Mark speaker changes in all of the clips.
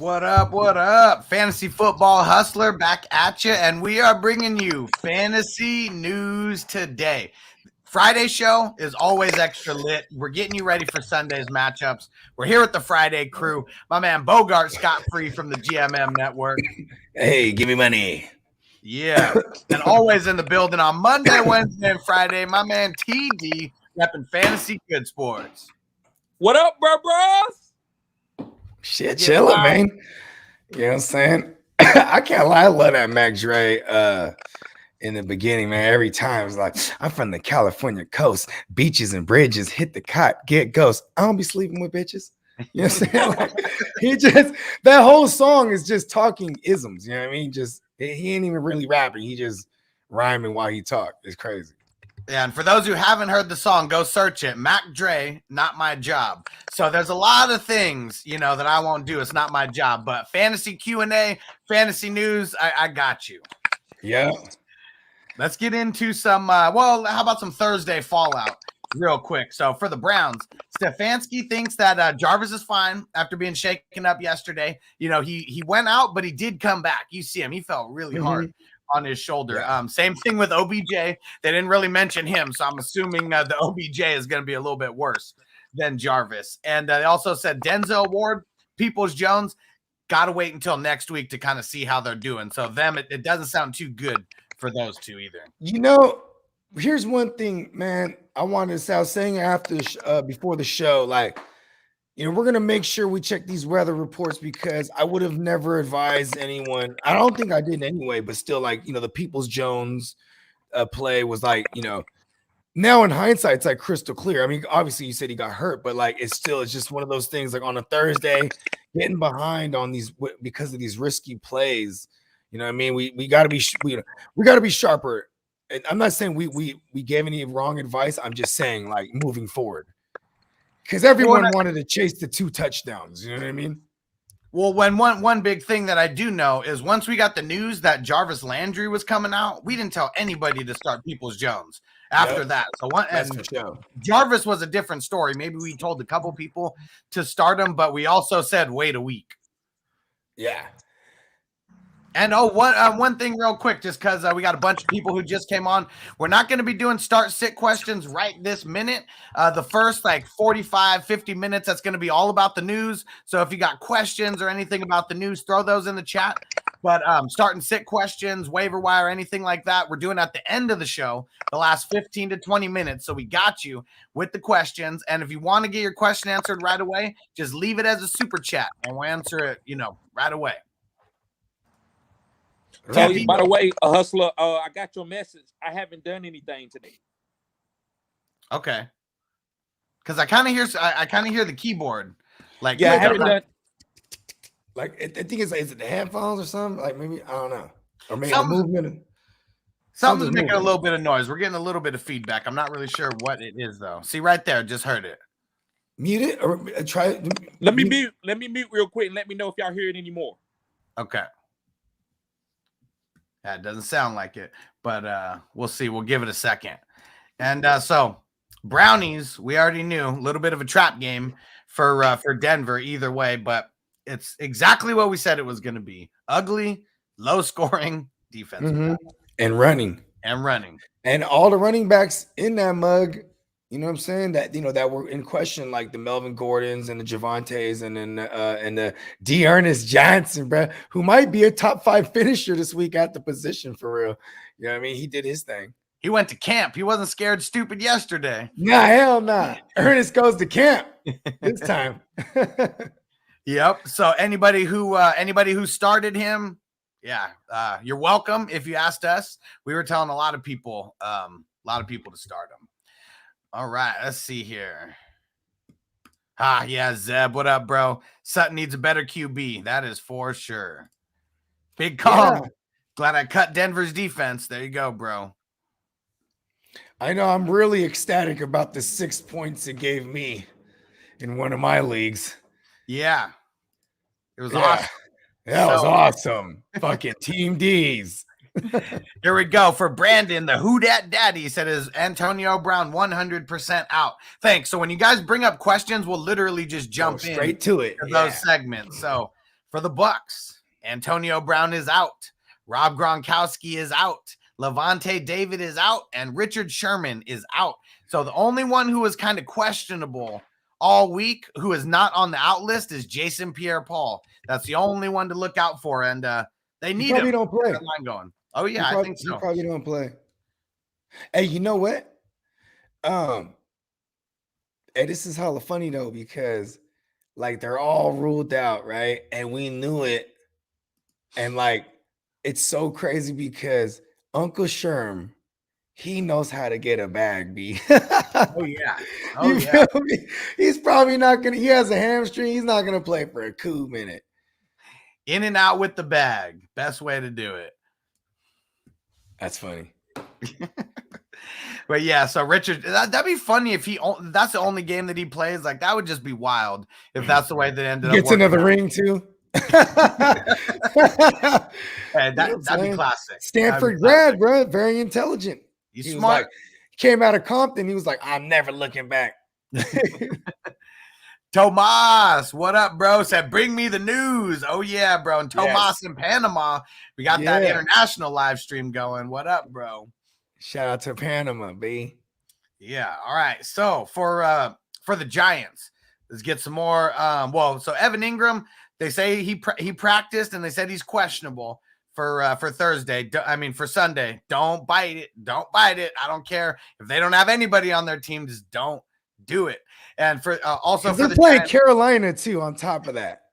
Speaker 1: What up? What up? Fantasy Football Hustler back at you, and we are bringing you fantasy news today. Friday show is always extra lit. We're getting you ready for Sunday's matchups. We're here with the Friday crew. My man Bogard Scott from the GMM Network.
Speaker 2: Hey, give me money.
Speaker 1: Yeah. And always in the building on Monday, Wednesday, and Friday, my man TD repping FantasyGoodeSports.
Speaker 3: What up, bros?
Speaker 2: Shit, chilling, man. You know what I'm saying? I can't lie. I love that Mac Dre in the beginning, man. Every time it's like, I'm from the California coast, beaches and bridges, hit the cot, get ghosts. I don't be sleeping with bitches. You know what I'm saying? Like, that whole song is just talking isms. You know what I mean? He ain't even really rapping. He just rhyming while he talk. It's crazy.
Speaker 1: Yeah, and for those who haven't heard the song, go search it. Mac Dre, Not My Job. So there's a lot of things, that I won't do. It's not my job. But fantasy Q&A, fantasy news, I got you.
Speaker 2: Yeah.
Speaker 1: Let's get into some, how about some Thursday fallout real quick. So for the Browns, Stefanski thinks that Jarvis is fine after being shaken up yesterday. He went out, but he did come back. You see him. He felt really hard on his shoulder. Yeah. Same thing with OBJ. They didn't really mention him, so I'm assuming the OBJ is going to be a little bit worse than Jarvis. And they also said Denzel Ward, Peoples-Jones, got to wait until next week to kind of see how they're doing. So it doesn't sound too good for those two either.
Speaker 2: Here's one thing, man. I wanted to say, I was saying before the show, we're going to make sure we check these weather reports because I would have never advised anyone. I don't think I did anyway, but still, the Peoples-Jones play was now in hindsight, it's crystal clear. I mean, obviously you said he got hurt, but it's just one of those things on a Thursday, getting behind on these because of these risky plays. You know what I mean? We got to be we got to be sharper. And I'm not saying we gave any wrong advice. I'm just saying moving forward. Because everyone wanted to chase the 2 touchdowns. You know what I mean?
Speaker 1: Well, when one big thing that I do know is once we got the news that Jarvis Landry was coming out, we didn't tell anybody to start Peoples-Jones after that. So Jarvis was a different story. Maybe we told a couple people to start him, but we also said wait a week.
Speaker 2: Yeah.
Speaker 1: And one thing real quick, just because we got a bunch of people who just came on. We're not going to be doing start-sit questions right this minute. The first 45, 50 minutes, that's going to be all about the news. So if you got questions or anything about the news, throw those in the chat. But start and sit questions, waiver wire, anything like that, we're doing at the end of the show, the last 15 to 20 minutes. So we got you with the questions. And if you want to get your question answered right away, just leave it as a super chat and we'll answer it, right away.
Speaker 3: Tell you, by the way, a hustler, I got your message. I haven't done anything today.
Speaker 1: Okay. Because I kind of hear the keyboard.
Speaker 3: I haven't done.
Speaker 2: I think is it the headphones or something? Maybe I don't know. Or maybe
Speaker 1: movement. Something's making a little bit of noise. We're getting a little bit of feedback. I'm not really sure what it is though. See right there, just heard it.
Speaker 2: Mute it or try.
Speaker 3: Let me mute real quick and let me know if y'all hear it anymore.
Speaker 1: Okay. That doesn't sound like it, but we'll see. We'll give it a second. And so Brownies, we already knew a little bit of a trap game for Denver either way, but it's exactly what we said it was going to be. Ugly, low scoring defense.
Speaker 2: And running. And all the running backs in that mug, you know what I'm saying? That that were in question, like the Melvin Gordons and the Javontes and then and the Dearness Johnson, bro, who might be a top 5 finisher this week at the position for real. You know what I mean? He did his thing.
Speaker 1: He went to camp. He wasn't scared stupid yesterday.
Speaker 2: Nah, hell nah. Ernest goes to camp this time.
Speaker 1: Yep. So anybody who started him, you're welcome. If you asked us, we were telling a lot of people to start him. All right, let's see here. Zeb, what up, bro? Sutton needs a better QB. That is for sure. Big call. Yeah. Glad I cut Denver's defense. There you go, bro.
Speaker 2: I know. I'm really ecstatic about the 6 points it gave me in one of my leagues.
Speaker 1: Yeah. It was awesome.
Speaker 2: That was awesome. Fucking Team D's.
Speaker 1: Here we go for Brandon, the Who Dat Daddy said, is Antonio Brown 100% out? Thanks. So when you guys bring up questions, we'll literally just jump
Speaker 2: straight to it.
Speaker 1: Those segments. So For the Bucks, Antonio Brown is out. Rob Gronkowski is out. Levante David is out. And Richard Sherman is out. So the only one who is kind of questionable all week, who is not on the out list, is Jason Pierre-Paul. That's the only one to look out for. And they need him.
Speaker 2: Don't play.
Speaker 1: Line going. Oh, yeah, I think so.
Speaker 2: He probably don't play. Hey, you know what? Hey, this is hella funny, though, because, like, they're all ruled out, right? And we knew it. And, like, it's so crazy because Uncle Sherm, he knows how to get a bag, B.
Speaker 1: Oh, yeah. Oh,
Speaker 2: You
Speaker 1: yeah.
Speaker 2: feel me? He's probably not going to – he has a hamstring. He's not going to play for a cool minute.
Speaker 1: In and out with the bag. Best way to do it.
Speaker 2: That's funny.
Speaker 1: But yeah, so Richard, that'd be funny if that's the only game that he plays. Like, that would just be wild if that's the way that ended up.
Speaker 2: Gets another ring too.
Speaker 1: Hey, that'd be classic.
Speaker 2: Stanford grad, bro. Very intelligent.
Speaker 1: He's smart.
Speaker 2: Came out of Compton. He was like, I'm never looking back.
Speaker 1: Tomas, what up, bro? Said, bring me the news. Oh, yeah, bro. And Tomas in Panama. We got that international live stream going. What up, bro?
Speaker 2: Shout out to Panama, B.
Speaker 1: Yeah. All right. So for the Giants, let's get some more. So Evan Ingram, they say he practiced and they said he's questionable for Thursday. For Sunday. Don't bite it. Don't bite it. I don't care if they don't have anybody on their team. Just don't do it. And for also for
Speaker 2: they're playing Carolina too. On top of that,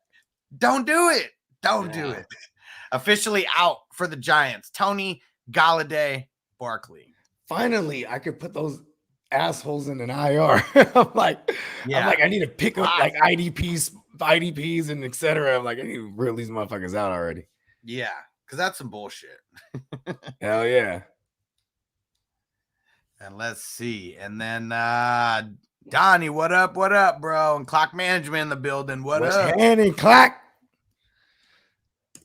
Speaker 1: don't do it. Don't do it. Officially out for the Giants. Tony, Galladay, Barkley.
Speaker 2: Finally, I could put those assholes in an IR. I'm like, I need to pick up like IDPs and etc. I'm like, I need to reel these motherfuckers out already.
Speaker 1: Yeah, because that's some bullshit.
Speaker 2: Hell yeah.
Speaker 1: And let's see. And then Donnie, what up, bro? And Clock Management in the building. What's up?
Speaker 2: Happening, Clock?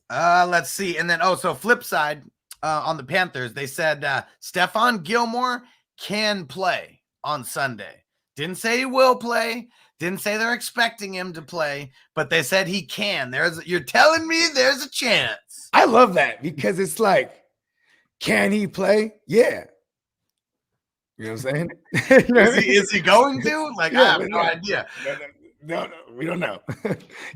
Speaker 1: Let's see. And then, so flip side, on the Panthers, they said Stephon Gilmore can play on Sunday. Didn't say he will play. Didn't say they're expecting him to play, but they said he can. You're telling me there's a chance.
Speaker 2: I love that because it's like, can he play? Yeah. You know what I'm saying?
Speaker 1: Is he going to? Like, I have no idea.
Speaker 2: No, we don't know.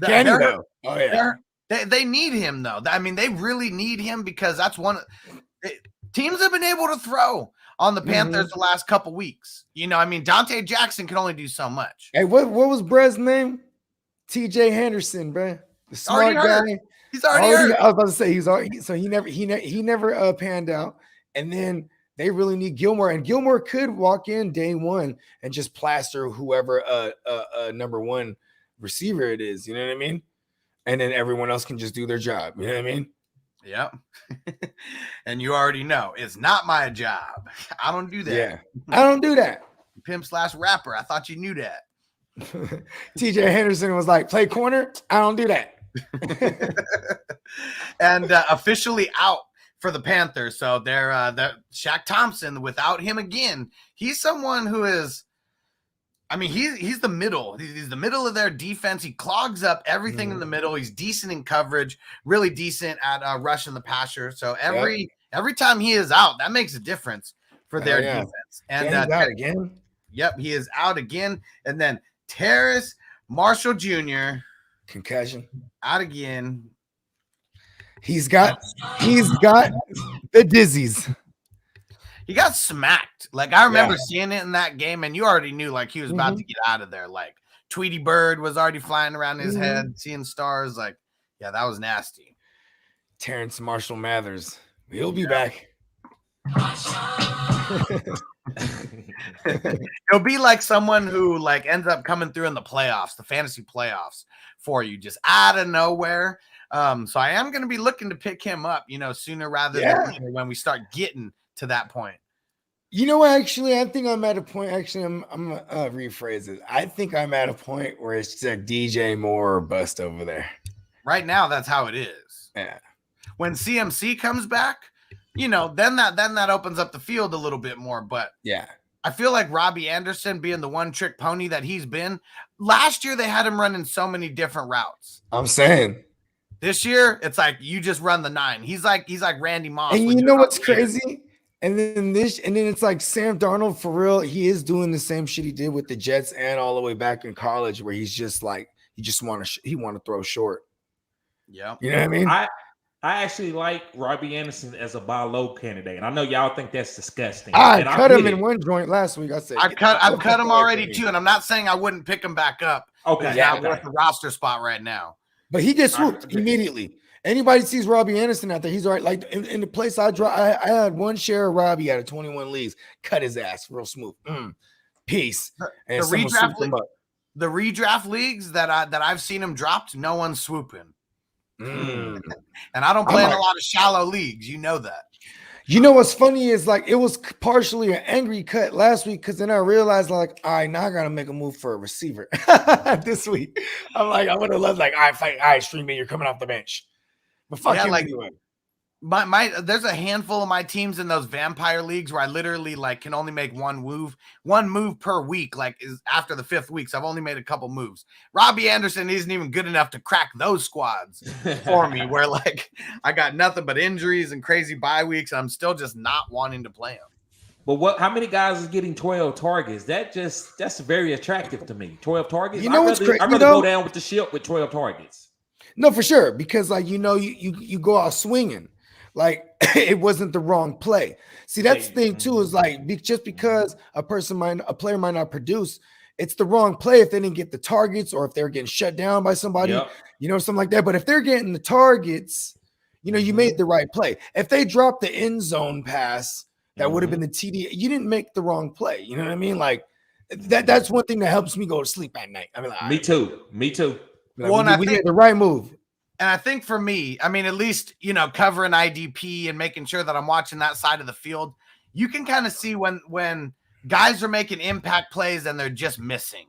Speaker 2: Can he though? Oh yeah.
Speaker 1: They need him though. I mean, they really need him because that's teams have been able to throw on the Panthers the last couple weeks. You know, I mean, Dante Jackson can only do so much.
Speaker 2: Hey, what was Brez's name? TJ Henderson, bro. The smart guy.
Speaker 1: He's already hurt.
Speaker 2: I was about to say he never panned out. And then they really need Gilmore, and Gilmore could walk in day one and just plaster whoever number one receiver it is. You know what I mean? And then everyone else can just do their job. You know what I mean?
Speaker 1: Yep. And you already know it's not my job. I don't do that.
Speaker 2: Yeah, I don't do that.
Speaker 1: Pimp/rapper. I thought you knew that.
Speaker 2: TJ Henderson was like, play corner. I don't do that.
Speaker 1: And officially out for the Panthers. So they're Shaq Thompson. Without him again, he's someone who is. I mean, he's the middle. He's the middle of their defense. He clogs up everything in the middle. He's decent in coverage, really decent at rushing the passer. So every time he is out, that makes a difference for their defense. And
Speaker 2: he's out again.
Speaker 1: Yep, he is out again. And then Terrace Marshall Jr.
Speaker 2: concussion
Speaker 1: out again.
Speaker 2: He's got the dizzies.
Speaker 1: He got smacked. Like, I remember seeing it in that game, and you already knew, like, he was about to get out of there. Like, Tweety Bird was already flying around his head, seeing stars. Like, yeah, that was nasty.
Speaker 2: Terrence Marshall Mathers. He'll be back.
Speaker 1: He'll be like someone who, like, ends up coming through in the playoffs, the fantasy playoffs for you, just out of nowhere. So I am going to be looking to pick him up, you know, sooner rather than later when we start getting to that point.
Speaker 2: You know what? Actually, I think I'm at a point. Actually, I'm gonna rephrase it. I think I'm at a point where it's like DJ Moore or bust over there.
Speaker 1: Right now, that's how it is.
Speaker 2: Yeah.
Speaker 1: When CMC comes back, you know, then that opens up the field a little bit more. But
Speaker 2: yeah,
Speaker 1: I feel like Robbie Anderson being the one-trick pony that he's been. Last year, they had him running so many different routes.
Speaker 2: I'm saying.
Speaker 1: This year, it's like you just run the 9. He's like Randy Moss.
Speaker 2: And you know what's crazy? And then it's like Sam Darnold for real. He is doing the same shit he did with the Jets and all the way back in college, where he's just like want to throw short.
Speaker 1: Yeah,
Speaker 2: you know what I mean.
Speaker 3: I actually like Robbie Anderson as a buy low candidate, and I know y'all think that's disgusting.
Speaker 2: I cut him in one joint last week. I said
Speaker 1: I've cut him already too, and I'm not saying I wouldn't pick him back up.
Speaker 3: Okay,
Speaker 1: he's not worth the roster spot right now.
Speaker 2: But he gets swooped immediately. Anybody sees Robbie Anderson out there, he's all right. Like in the place I had one share of Robbie out of 21 leagues. Cut his ass real smooth. Peace. And
Speaker 1: the redraft leagues that I've seen him dropped, no one's swooping. And I don't play in a lot of shallow leagues. You know that.
Speaker 2: You know what's funny is like it was partially an angry cut last week because then I realized like, all right, now I gotta make a move for a receiver this week. I'm like, I would have loved like, all right, Streamy, you're coming off the bench. But fuck him anyway.
Speaker 1: There's a handful of my teams in those vampire leagues where I literally like can only make one move per week. Like is after the 5th week, so I've only made a couple moves. Robbie Anderson isn't even good enough to crack those squads for me. Where like I got nothing but injuries and crazy bye weeks. And I'm still just not wanting to play him.
Speaker 3: But how many guys is getting 12 targets? That's very attractive to me. 12 targets.
Speaker 2: You know what's crazy?
Speaker 3: I'd rather go down with the ship with 12 targets.
Speaker 2: No, for sure, because like you go out swinging. Like it wasn't the wrong play. See, that's the thing too, is like just because a player might not produce, it's the wrong play if they didn't get the targets or if they're getting shut down by somebody, something like that. But if they're getting the targets, you made the right play. If they dropped the end zone pass, that would have been the TD. You didn't make the wrong play. You know what I mean? Like that's one thing that helps me go to sleep at night. I mean, like,
Speaker 3: me too.
Speaker 2: Like, we made the right move.
Speaker 1: And I think for me, I mean, at least, covering IDP and making sure that I'm watching that side of the field, you can kind of see when guys are making impact plays and they're just missing,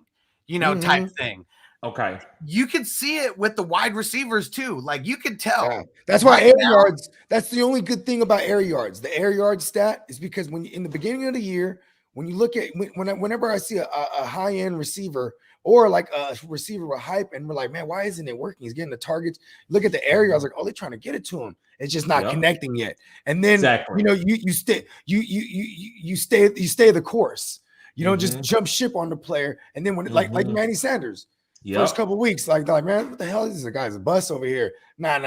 Speaker 1: type thing.
Speaker 3: Okay.
Speaker 1: You could see it with the wide receivers too. Like you could tell.
Speaker 2: Yeah. That's why air yards, that's the only good thing about air yards. The air yard stat is because when in the beginning of the year, when you look at whenever I see a high-end receiver or like a receiver with hype, and we're like, man, why isn't it working? He's getting the targets. Look at the area. I was like, oh, they're trying to get it to him. It's just not connecting yet. And then you stay the course. You don't just jump ship on the player. And then when like Manny Sanders, first couple of weeks, like man, what the hell is this guy's a bus over here? Nah.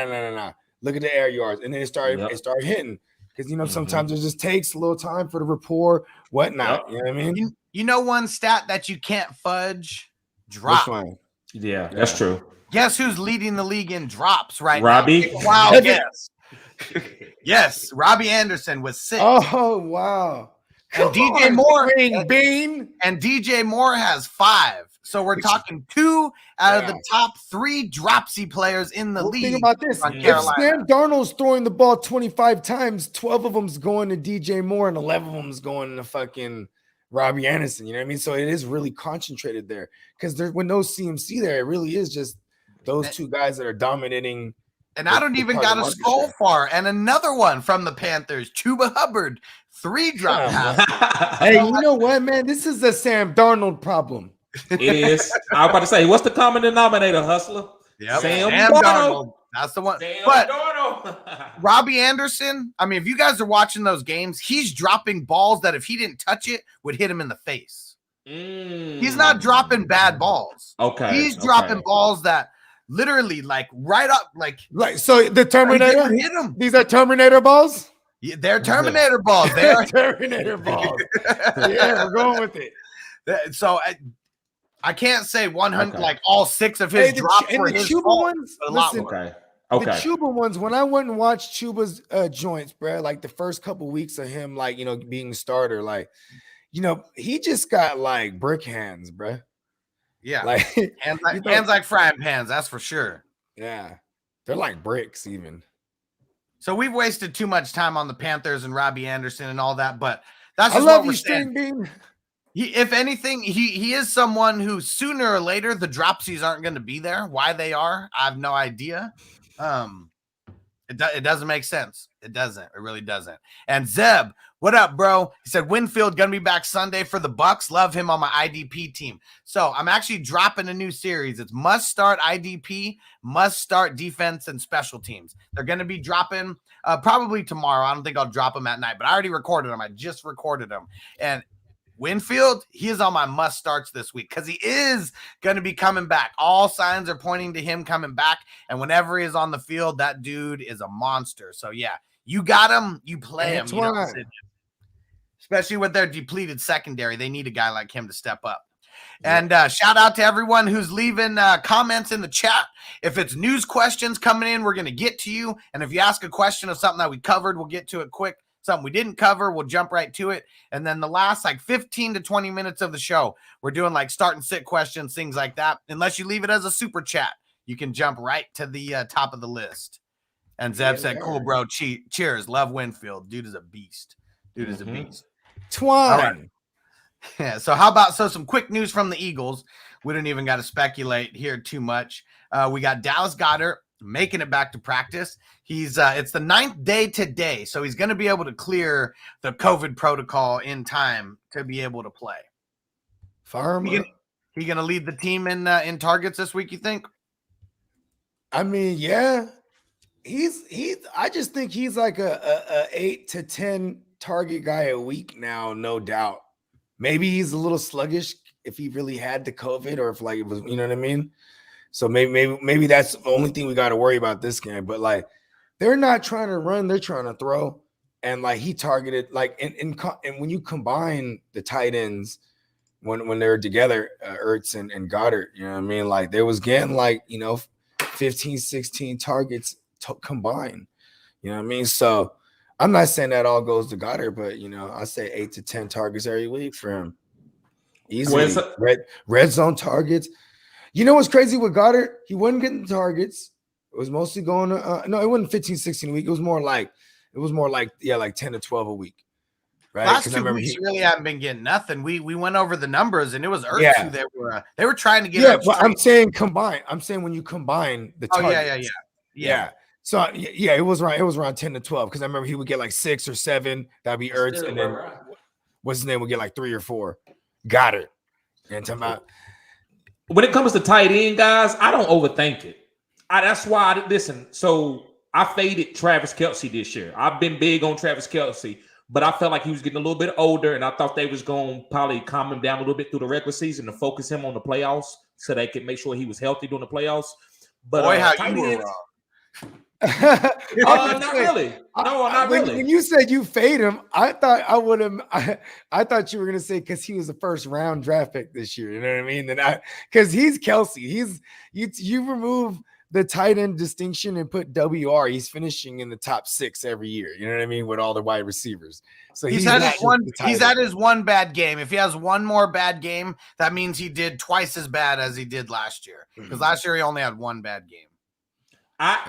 Speaker 2: Look at the air yards, and then it started hitting because sometimes it just takes a little time for the rapport, whatnot. You know what I mean?
Speaker 1: One stat that you can't fudge. Drop.
Speaker 3: Yeah, that's true.
Speaker 1: Guess who's leading the league in drops right
Speaker 3: Robbie?
Speaker 1: now? Wow, guess. Yes, Robbie Anderson with 6.
Speaker 2: Oh, wow.
Speaker 1: And DJ Moore has 5. So we're talking 2 out of the top 3 dropsy players in the league.
Speaker 2: Think about this. If Sam Darnold's throwing the ball 25 times, 12 of them's going to DJ Moore and 11 of them's going to fucking Robbie Anderson, you know what I mean? So it is really concentrated there because when those CMC there, it really is just those 2 guys that are dominating.
Speaker 1: And I don't even got to scroll far. And another one from the Panthers, Chuba Hubbard, 3 drop passes.
Speaker 2: Hey, you know what, man? This is a Sam Darnold problem.
Speaker 3: It is. I was about to say, what's the common denominator, Hustler?
Speaker 1: Yep.
Speaker 3: Sam
Speaker 1: Darnold. That's the one. But Robbie Anderson, I mean, if you guys are watching those games, he's dropping balls that if he didn't touch it, would hit him in the face. He's not dropping bad balls.
Speaker 3: Okay.
Speaker 1: He's dropping balls that literally like right up like
Speaker 2: so the Terminator
Speaker 1: hit him.
Speaker 2: These are Terminator balls?
Speaker 1: Yeah, they're Terminator balls. They are
Speaker 2: Terminator balls. Yeah, we're going with it.
Speaker 1: So I can't say 100 like all 6 of his drops were his
Speaker 2: Chuba
Speaker 1: fault.
Speaker 2: Ones. Listen, the Chuba ones. When I went and watched Chuba's joints, bro, like the first couple weeks of him, like being a starter, like he just got like brick hands, bro.
Speaker 1: Yeah,
Speaker 2: like
Speaker 1: hands like frying pans. That's for sure.
Speaker 2: Yeah, they're like bricks even.
Speaker 1: So we've wasted too much time on the Panthers and Robbie Anderson and all that, but that's
Speaker 2: just
Speaker 1: what we're saying. If anything, he is someone who sooner or later the dropsies aren't going to be there. Why they are, I have no idea. It doesn't make sense. It doesn't. It really doesn't. And Zeb, what up, bro? He said Winfield gonna be back Sunday for the Bucks. Love him on my IDP team. So I'm actually dropping a new series. It's must start IDP, must start defense and special teams. They're gonna be dropping probably tomorrow. I don't think I'll drop them at night, but I already recorded them. I just recorded them. And Winfield, he is on my must starts this week because he is going to be coming back. All signs are pointing to him coming back. And whenever he is on the field, that dude is a monster. So, yeah, you got him, you play him. You know, especially with their depleted secondary. They need a guy like him to step up. And shout out to everyone who's leaving comments in the chat. If it's news questions coming in, we're going to get to you. And if you ask a question of something that we covered, we'll get to it quick. Something we didn't cover, we'll jump right to it. And then the last 15 to 20 minutes of the show, we're doing start and sit questions, things like that. Unless you leave it as a super chat, you can jump right to the top of the list. And Zeb said, cool, bro. Cheers. Love Winfield. Dude is a beast. Dude is a beast.
Speaker 2: Twine.
Speaker 1: Right. Yeah. So how about some quick news from the Eagles? We don't even got to speculate here too much. We got Dallas Goedert making it back to practice. He's it's the 9th day today, so he's going to be able to clear the COVID protocol in time to be able to play. He going to lead the team in targets this week, you think?
Speaker 2: I mean, yeah. I just think he's like a 8 to 10 target guy a week now, no doubt. Maybe he's a little sluggish if he really had the COVID or if it was, you know what I mean? So maybe that's the only thing we got to worry about this game. But they're not trying to run, they're trying to throw. And he targeted and when you combine the tight ends when they're together, Ertz and Goddard, you know what I mean? They was getting 15, 16 targets combined. You know what I mean? So I'm not saying that all goes to Goddard, but I say 8 to 10 targets every week for him. Easily. Red zone targets. You know what's crazy with Goddard? He wasn't getting targets. It was mostly going no, it wasn't 15, 16 a week. It was more like 10 to 12 a week. Right?
Speaker 1: Last 2 weeks you really haven't been getting nothing. We went over the numbers and it was Ertz who they were trying to get.
Speaker 2: Yeah, but I'm saying combine. I'm saying when you combine the targets. Yeah. So it was around 10 to 12 because I remember he would get 6 or 7. That'd be Ertz, and then what's his name would get 3 or 4. Goddard. And talking about.
Speaker 3: When it comes to tight end, guys, I don't overthink it. That's why listen. So I faded Travis Kelce this year. I've been big on Travis Kelce, but I felt like he was getting a little bit older, and I thought they was going to probably calm him down a little bit through the regular season to focus him on the playoffs so they could make sure he was healthy during the playoffs. But
Speaker 1: boy, how you were wrong.
Speaker 3: Not really. No, not really.
Speaker 2: When you said you fade him, I thought I would have. I thought you were gonna say because he was a first round draft pick this year. You know what I mean? And because he's Kelce, you remove the tight end distinction and put WR. He's finishing in the top 6 every year. You know what I mean? With all the wide receivers. So he's at his one bad game. If he has one more bad game, that means he did twice as bad as he did last year. Because last year he only had one bad game.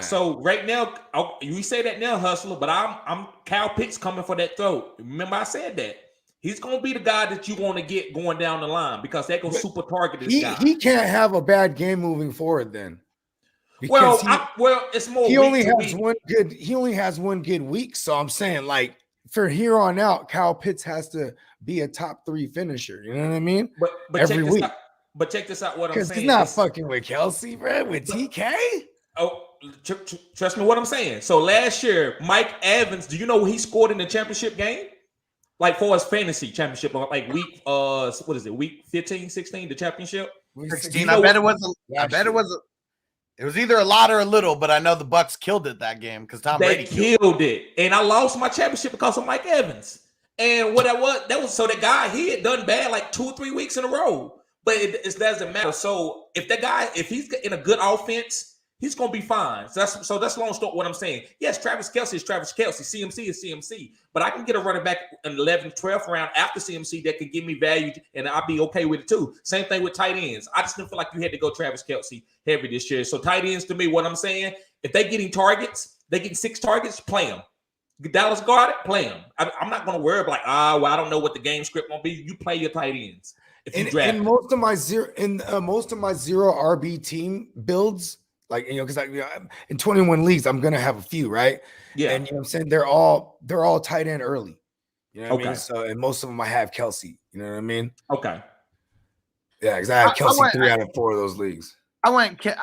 Speaker 3: So right now, you say that now, Hustler, but I'm Kyle Pitts coming for that throw. Remember, I said that he's gonna be the guy that you want to get going down the line because they're gonna super target this guy.
Speaker 2: He can't have a bad game moving forward then.
Speaker 3: It's more. He only
Speaker 2: has one good week. So I'm saying for here on out, Kyle Pitts has to be a top 3 finisher. You know what I mean?
Speaker 3: But every week. But check this out. What I'm saying,
Speaker 2: because he's not fucking with Kelce, bro. With TK.
Speaker 3: Oh, trust me what I'm saying. So last year, Mike Evans, do you know what he scored in the championship game? For his fantasy championship, week what is it? Week 15, 16, the championship?
Speaker 1: 16. I bet it was it was either a lot or a little, but I know the Bucks killed it that game because Tom Brady
Speaker 3: killed it. And I lost my championship because of Mike Evans. And what that was so that guy, he had done bad 2 or 3 weeks in a row. But it doesn't matter. So if he's in a good offense, he's going to be fine. So that's long story what I'm saying. Yes, Travis Kelce is Travis Kelce. CMC is CMC. But I can get a running back in 11th, 12th round after CMC that could give me value, and I'll be okay with it too. Same thing with tight ends. I just didn't feel like you had to go Travis Kelce heavy this year. So tight ends, to me, what I'm saying, if they're getting targets, they getting 6 targets, play them. Dallas Goedert, play them. I'm not going to worry I don't know what the game script going to be. You play your tight ends. If you draft
Speaker 2: most of my zero RB team builds, Like, because in 21 leagues, I'm gonna have a few, right?
Speaker 3: Yeah.
Speaker 2: And what I'm saying, they're all tight end early. You know what I mean?
Speaker 3: Okay.
Speaker 2: So, and most of them I have Kelsey. You know what I mean?
Speaker 3: Okay.
Speaker 2: Yeah, because I have Kelsey 3 out of 4 of those leagues.
Speaker 1: I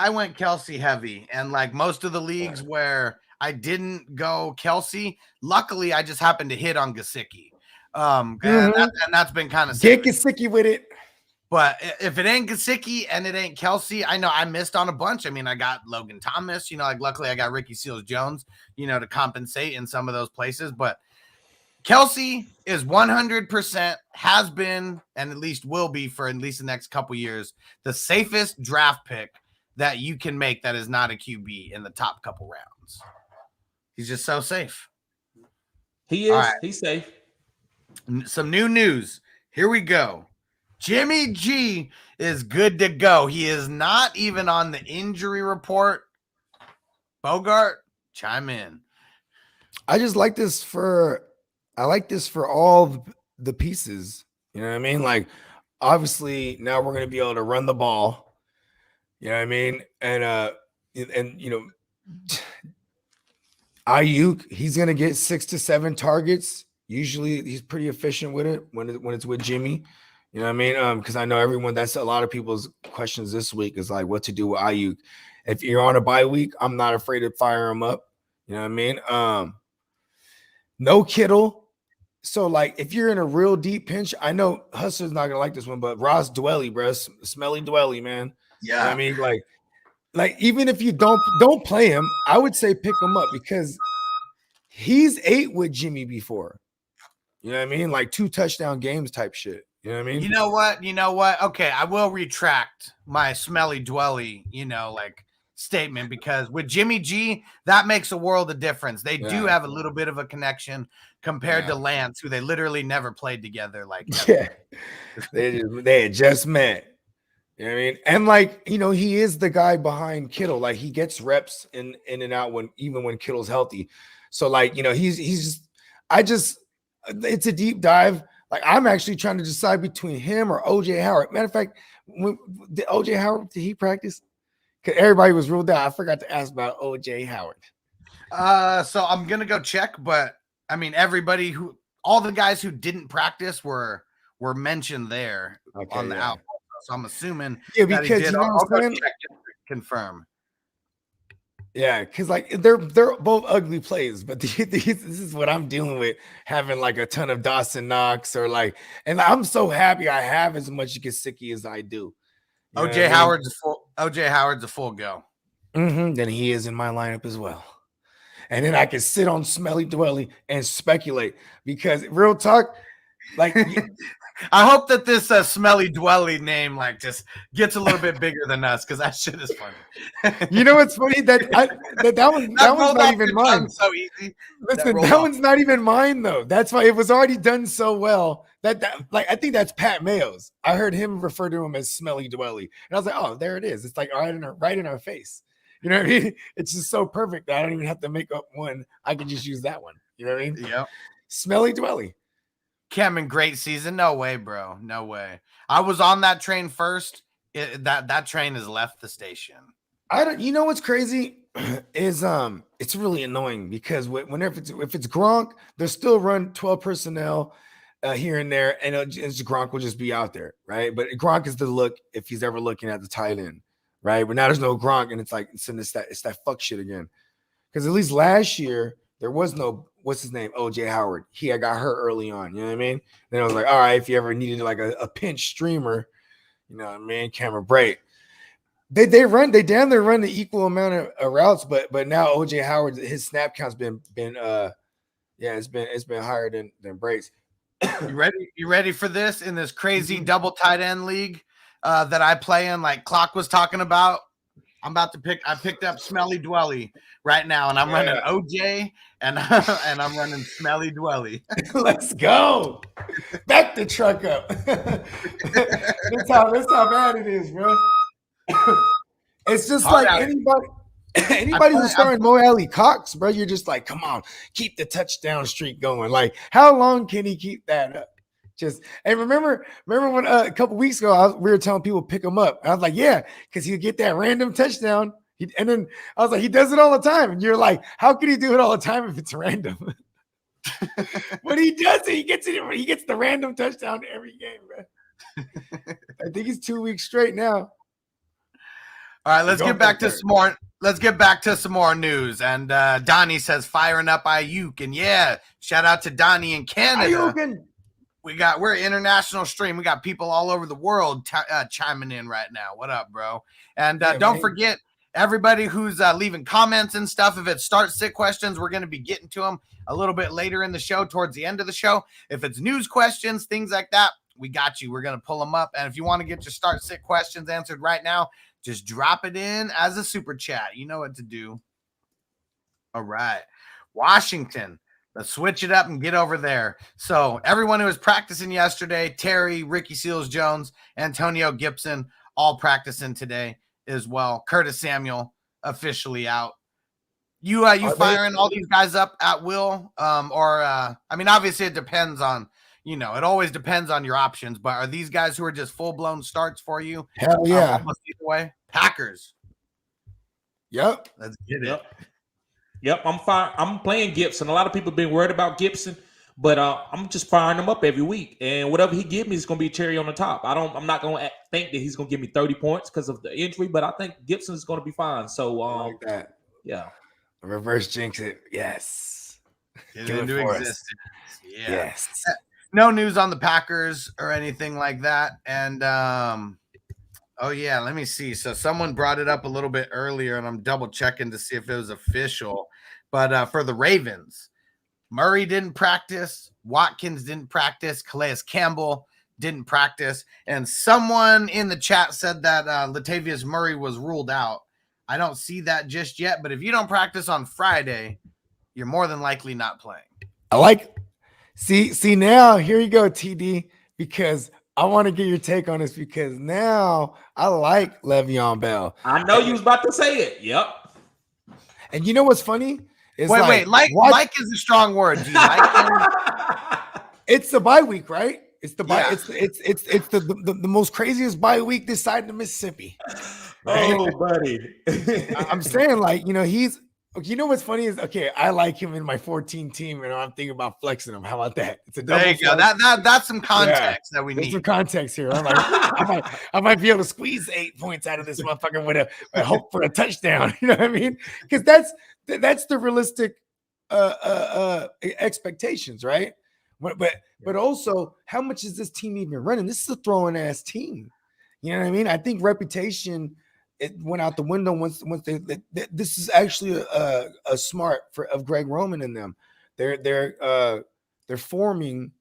Speaker 1: went Kelsey heavy, and like most of the leagues where I didn't go Kelsey, luckily I just happened to hit on Gesicki. And that's been kind of
Speaker 2: Get Gesicki with it.
Speaker 1: But if it ain't Gesicki and it ain't Kelsey, I know I missed on a bunch. I mean, I got Logan Thomas, like luckily I got Ricky Seals-Jones, to compensate in some of those places. But Kelsey is 100%, has been, and at least will be for at least the next couple years, the safest draft pick that you can make that is not a QB in the top couple rounds. He's just so safe.
Speaker 3: He is. Right. He's safe.
Speaker 1: Some new news. Here we go. Jimmy G is good to go. He is not even on the injury report. Bogart, chime in.
Speaker 2: I like this for all the pieces. You know what I mean? Like, obviously, now we're going to be able to run the ball. You know what I mean? And Ayuk, he's going to get 6 to 7 targets. Usually, he's pretty efficient with it when it's with Jimmy. You know what I mean? Because I know everyone, that's a lot of people's questions this week is like what to do with Ayuk. If you're on a bye week, I'm not afraid to fire him up. You know what I mean? No Kittle. So, like, if you're in a real deep pinch, I know Hustler's not going to like this one, but Ross Dwelly, bro, smelly Dwelly, man.
Speaker 1: Yeah.
Speaker 2: You know what I mean? Like even if you don't play him, I would say pick him up because he's ate with Jimmy before. You know what I mean? Like 2 touchdown games type shit. You know what I mean?
Speaker 1: You know what? Okay, I will retract my smelly Dwelly, statement because with Jimmy G, that makes a world of difference. They do have a little bit of a connection compared to Lance, who they literally never played together.
Speaker 2: They had just met. You know what I mean? And he is the guy behind Kittle. Like he gets reps in and out even when Kittle's healthy. So it's a deep dive. Like I'm actually trying to decide between him or OJ Howard. Matter of fact, did OJ Howard, did he practice? Because everybody was ruled out. I forgot to ask about OJ Howard.
Speaker 1: So I'm gonna go check, but I mean all the guys who didn't practice were mentioned there on the out. So I'm assuming
Speaker 2: because
Speaker 1: that he did. I'll go check to confirm.
Speaker 2: Yeah, because they're both ugly plays, but this is what I'm dealing with, having a ton of Dawson Knox and I'm so happy I have as much Gesicki as I do.
Speaker 1: OJ Howard's a full go.
Speaker 2: Then he is in my lineup as well. And then I can sit on Smelly Dwelly and speculate because real talk,
Speaker 1: I hope that this Smelly Dwelly name just gets a little bit bigger than us because that shit is funny.
Speaker 2: You know what's funny? That one's not even mine.
Speaker 1: So easy.
Speaker 2: Listen, that one's not even mine though. That's why it was already done so well that I think that's Pat Mayo's. I heard him refer to him as Smelly Dwelly, and I was like, oh, there it is. It's right in our face. You know what I mean? It's just so perfect that I don't even have to make up one. I can just use that one. You know what I mean?
Speaker 1: Yeah.
Speaker 2: Smelly Dwelly.
Speaker 1: Cameron, great season. No way, bro. No way. I was on that train first. That train has left the station.
Speaker 2: You know what's crazy is it's really annoying because whenever if it's Gronk, they'll still run 12 personnel here and there, and Gronk will just be out there, right? But Gronk is the look if he's ever looking at the tight end, right? But now there's no Gronk, and it's that fuck shit again. Because at least last year there was no what's his name, OJ Howard. He got hurt early on, you know what I mean? Then I was like, all right, if you ever needed a pinch streamer, you know what I mean, Cameron Brate. They damn near run the equal amount of routes, but now OJ Howard, his snap count's been it's been higher than Brate's.
Speaker 1: You ready for this in this crazy double tight end league that I play in? Like Clock was talking about. I picked up Smelly Dwelly right now, and I'm running OJ and I'm running Smelly Dwelly.
Speaker 2: Let's go. Back the truck up. That's how bad it is, bro. It's just like anybody who's starting Mo Alley Cox, bro. You're just like, come on, keep the touchdown streak going. Like, how long can he keep that up? And remember when a couple weeks ago we were telling people pick him up. I was like, yeah, because he'll get that random touchdown And then I was like, he does it all the time. And you're like, how can he do it all the time if it's random? When he does it, he gets it. He gets the random touchdown every game, bro. I think he's 2 weeks straight now.
Speaker 1: All right, let's get back to some more. Let's get back to some more news. And Donnie says firing up Ayuk. And yeah, shout out to Donnie in Canada. We're an international stream. We got people all over the world chiming in right now. What up, bro? And don't forget, everybody who's leaving comments and stuff, if it's start-sit questions, we're going to be getting to them a little bit later in the show, towards the end of the show. If it's news questions, things like that, we got you. We're going to pull them up. And if you want to get your start-sit questions answered right now, just drop it in as a super chat. You know what to do. All right. Washington. Let's switch it up and get over there. So everyone who was practicing yesterday, Terry, Ricky Seals-Jones, Antonio Gibson, all practicing today as well. Curtis Samuel officially out. You firing all these guys up at will? Obviously it depends on, it always depends on your options, but are these guys who are just full-blown starts for you?
Speaker 2: Hell yeah.
Speaker 1: Almost either way. Packers.
Speaker 2: Yep.
Speaker 1: Let's get it.
Speaker 3: Yep, I'm fine. I'm playing Gibson. A lot of people have been worried about Gibson, but I'm just firing him up every week. And whatever he gives me is going to be a cherry on the top. I'm not going to think that he's going to give me 30 points because of the injury, but I think Gibson is going to be fine. So,
Speaker 2: I like that.
Speaker 3: Yeah.
Speaker 2: Reverse jinx it. Yes.
Speaker 1: Get it into existence. Yeah.
Speaker 2: Yes.
Speaker 1: No news on the Packers or anything like that. And, let me see. So someone brought it up a little bit earlier, and I'm double checking to see if it was official. But for the Ravens, Murray didn't practice. Watkins didn't practice. Calais Campbell didn't practice. And someone in the chat said that Latavius Murray was ruled out. I don't see that just yet. But if you don't practice on Friday, you're more than likely not playing.
Speaker 2: See now, here you go, TD, because I want to get your take on this, because now I like Le'Veon Bell.
Speaker 3: I know you was about to say it. Yep.
Speaker 2: And you know what's funny?
Speaker 1: Like is a strong word. Do you like him?
Speaker 2: It's the bye week, right? It's the bye.
Speaker 1: Yeah.
Speaker 2: It's the most craziest bye week this side of Mississippi. Right?
Speaker 3: Oh, buddy.
Speaker 2: I'm saying, he's. You know what's funny is, I like him in my 14 team, and I'm thinking about flexing him. How about that? It's a double.
Speaker 1: There you go. That's some context that we need.
Speaker 2: Some context here. I'm like, I might be able to squeeze 8 points out of this motherfucker with a hope for a touchdown. You know what I mean? Because that's the realistic expectations, right? But also, how much is this team even running? This is a throwing ass team. You know what I mean? I think reputation, it went out the window once they this is actually a smart of Greg Roman and them. They're forming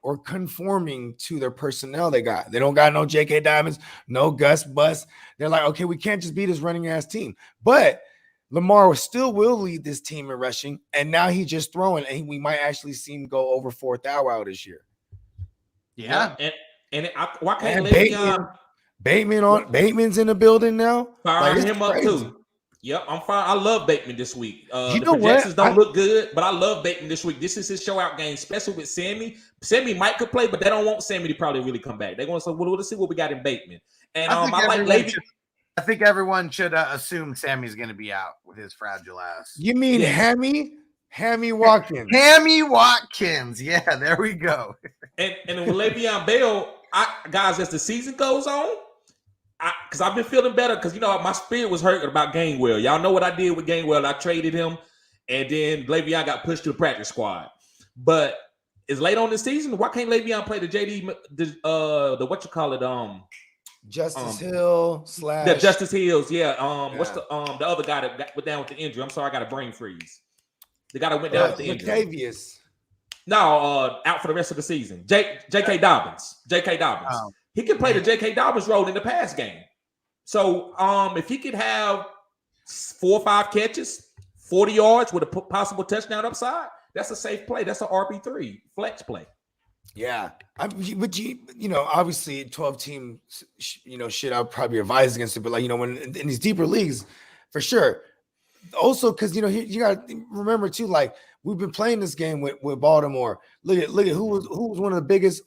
Speaker 2: or conforming to their personnel they got. They don't got no J.K. Dobbins, no Gus Bus. They're like, okay, we can't just beat this running ass team. But Lamar still will lead this team in rushing, and now he's just throwing, and we might actually see him go over 4,000 this year.
Speaker 1: Yeah.
Speaker 3: Why can't Le'Veon?
Speaker 2: Bateman's in the building now.
Speaker 3: Firing him up too. Yep, I'm fine. I love Bateman this week.
Speaker 2: You
Speaker 3: the
Speaker 2: know
Speaker 3: projections
Speaker 2: what?
Speaker 3: don't look good, but I love Bateman this week. This is his show out game, especially with Sammy. Sammy might could play, but they don't want Sammy to probably really come back. They're going to say, well, let's see what we got in Bateman. And I like Le'Veon.
Speaker 1: I think everyone should assume Sammy's going to be out with his fragile ass.
Speaker 2: You mean Hammy Watkins?
Speaker 1: Hammy Watkins. Yeah, there we go.
Speaker 3: And with Le'Veon Bell, guys, as the season goes on, because I've been feeling better, because my spirit was hurt about Gainwell. Y'all know what I did with Gainwell. I traded him, and then Le'Veon got pushed to the practice squad. But it's late on the season. Why can't Le'Veon play the
Speaker 2: Justice Hill /
Speaker 3: the Justice Hills? Yeah. What's the other guy that went down with the injury? I'm sorry, I got a brain freeze. The guy that went down with the injury.
Speaker 2: Latavius.
Speaker 3: No, out for the rest of the season. J.K. Dobbins. Oh. He can play the J.K. Dobbins role in the pass game. So if he could have 4 or 5 catches, 40 yards with a possible touchdown upside, that's a safe play. That's an RB3 flex play.
Speaker 2: Yeah. But obviously 12 team, shit, I'll probably advise against it. But when in these deeper leagues, for sure. Also, because, you got to remember too, we've been playing this game with Baltimore. Look at who was one of the biggest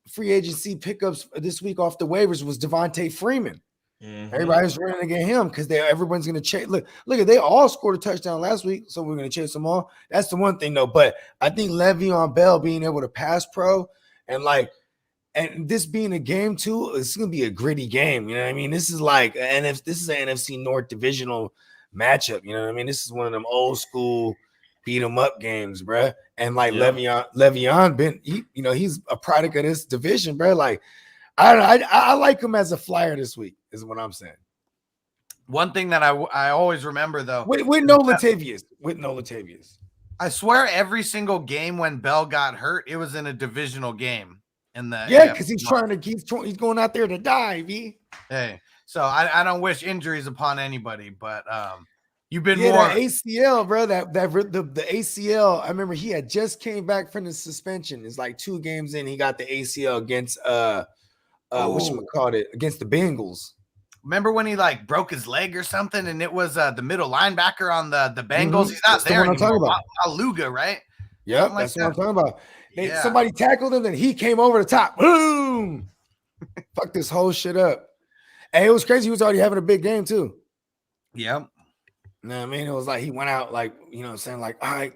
Speaker 2: free agency pickups this week off the waivers was Devonte Freeman.
Speaker 3: Mm-hmm.
Speaker 2: Everybody's running to get him because everyone's going to chase. Look, they all scored a touchdown last week, so we're going to chase them all. That's the one thing, though. But I think Le'Veon Bell being able to pass pro and this being a game too, it's going to be a gritty game. You know what I mean? This is like this is an NFC North divisional matchup. You know what I mean? This is one of them old school beat 'em up games, bro. And Le'Veon he's a product of this division, bro. Like, I like him as a flyer this week, is what I'm saying.
Speaker 1: One thing that I always remember though,
Speaker 2: with no Latavius.
Speaker 1: I swear every single game when Bell got hurt, it was in a divisional game.
Speaker 2: Because he's going out there to die, V.
Speaker 1: Hey, so I don't wish injuries upon anybody, but you've been
Speaker 2: more
Speaker 1: that
Speaker 2: ACL, bro. The ACL. I remember he had just came back from the suspension. It's like 2 games in, he got the ACL against against the Bengals.
Speaker 1: Remember when he like broke his leg or something, and it was the middle linebacker on the Bengals. Mm-hmm. He's not there anymore. Aluga, right?
Speaker 2: Yep, that's what I'm talking about. Somebody tackled him, and he came over the top. Boom! Fuck this whole shit up. And it was crazy. He was already having a big game too.
Speaker 1: Yep.
Speaker 2: You know what I mean? It was like he went out like, you know what I'm saying? Like, all right,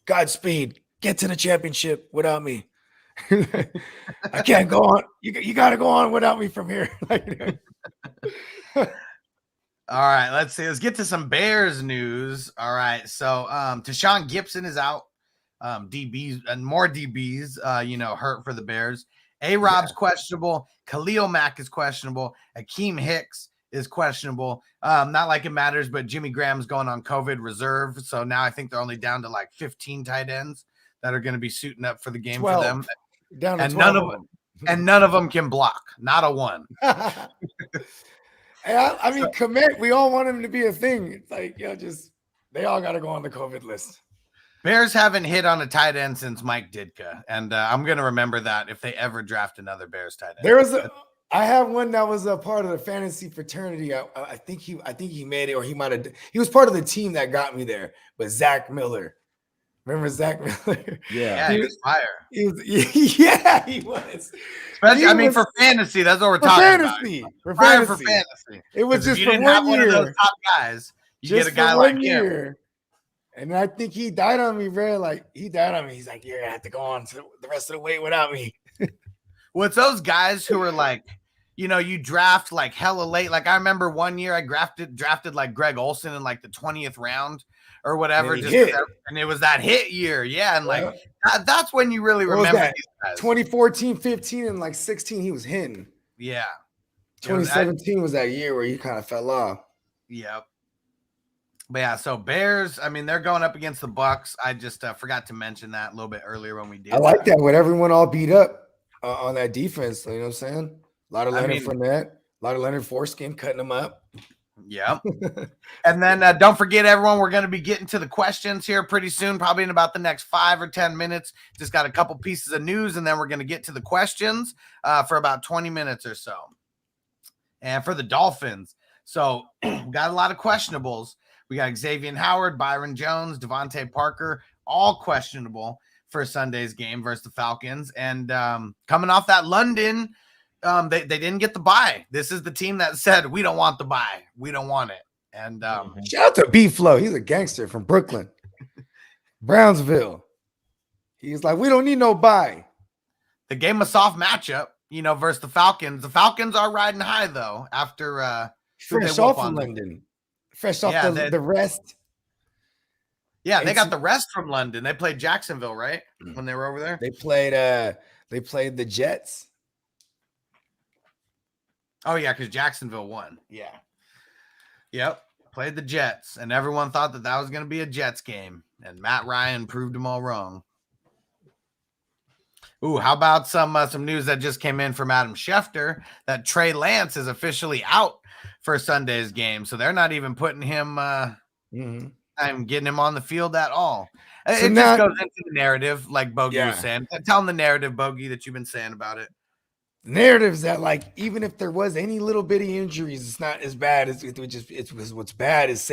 Speaker 2: Godspeed. Get to the championship without me. I can't go on. You got to go on without me from here.
Speaker 1: All right, let's see. Let's get to some Bears news. All right, so Tashawn Gibson is out. DBs and more DBs, hurt for the Bears. A-Rob's questionable. Khalil Mack is questionable. Akeem Hicks is questionable. Not like it matters, but Jimmy Graham's going on COVID reserve. So now I think they're only down to like 15 tight ends that are going to be suiting up for the game 12. For them.
Speaker 2: Down to
Speaker 1: and
Speaker 2: 12
Speaker 1: none of them can block. Not a one.
Speaker 2: I mean, commit. We all want him to be a thing. It's like, they all got to go on the COVID list.
Speaker 1: Bears haven't hit on a tight end since Mike Ditka, and I'm going to remember that if they ever draft another Bears tight end.
Speaker 2: I have one that was a part of the fantasy fraternity. I think he made it, or he was part of the team that got me there. But Zach Miller, remember Zach Miller?
Speaker 1: Yeah, he was fire.
Speaker 2: He was.
Speaker 1: Especially, for fantasy, that's what we're talking about.
Speaker 2: For
Speaker 1: fantasy.
Speaker 2: It was just for 1 year. One of those top
Speaker 1: guys, you get a guy like him.
Speaker 2: And I think he died on me, bro. Like, he died on me. He's like, you're going to have to go on to the rest of the way without me.
Speaker 1: Well, it's those guys who are like, you draft like hella late. Like, I remember 1 year I drafted like Greg Olsen in like the 20th round or whatever. And it was that hit year. Yeah. And that's when you really remember these guys.
Speaker 2: 2014, 15, and like 16, he was hitting.
Speaker 1: Yeah.
Speaker 2: 2017 was that year where he kind of fell off.
Speaker 1: Yep. But yeah, so Bears, they're going up against the Bucks. I just forgot to mention that a little bit earlier when we did.
Speaker 2: I like that with everyone all beat up on that defense. You know what I'm saying? A lot of Leonard Fournette, a lot of Leonard Foreskin cutting them up.
Speaker 1: Yeah. And then don't forget, everyone, we're going to be getting to the questions here pretty soon, probably in about the next 5 or 10 minutes. Just got a couple pieces of news, and then we're going to get to the questions for about 20 minutes or so. And for the Dolphins, so we got a lot of questionables. We got Xavier Howard, Byron Jones, Devontae Parker, all questionable for Sunday's game versus the Falcons. And coming off that London, they didn't get the bye. This is the team that said, we don't want the bye. We don't want it. And
Speaker 2: shout out to B-Flow. He's a gangster from Brooklyn, Brownsville. He's like, we don't need no bye.
Speaker 1: The game, a soft matchup, versus the Falcons. The Falcons are riding high, though, after
Speaker 2: fresh off from London. Fresh off the rest.
Speaker 1: Yeah, they got the rest from London. They played Jacksonville, right? When they were over there.
Speaker 2: They played the Jets.
Speaker 1: Oh, yeah, because Jacksonville won. Yeah. Yep. Played the Jets. And everyone thought that was going to be a Jets game. And Matt Ryan proved them all wrong. Ooh, how about some news that just came in from Adam Schefter that Trey Lance is officially out for Sunday's game. So they're not even putting him I'm getting him on the field at all. It just goes into the narrative, like Bogey was saying. Tell them the narrative, Bogey, that you've been saying about it.
Speaker 2: Narratives that, like, even if there was any little bitty injuries, it's not as bad as what's bad is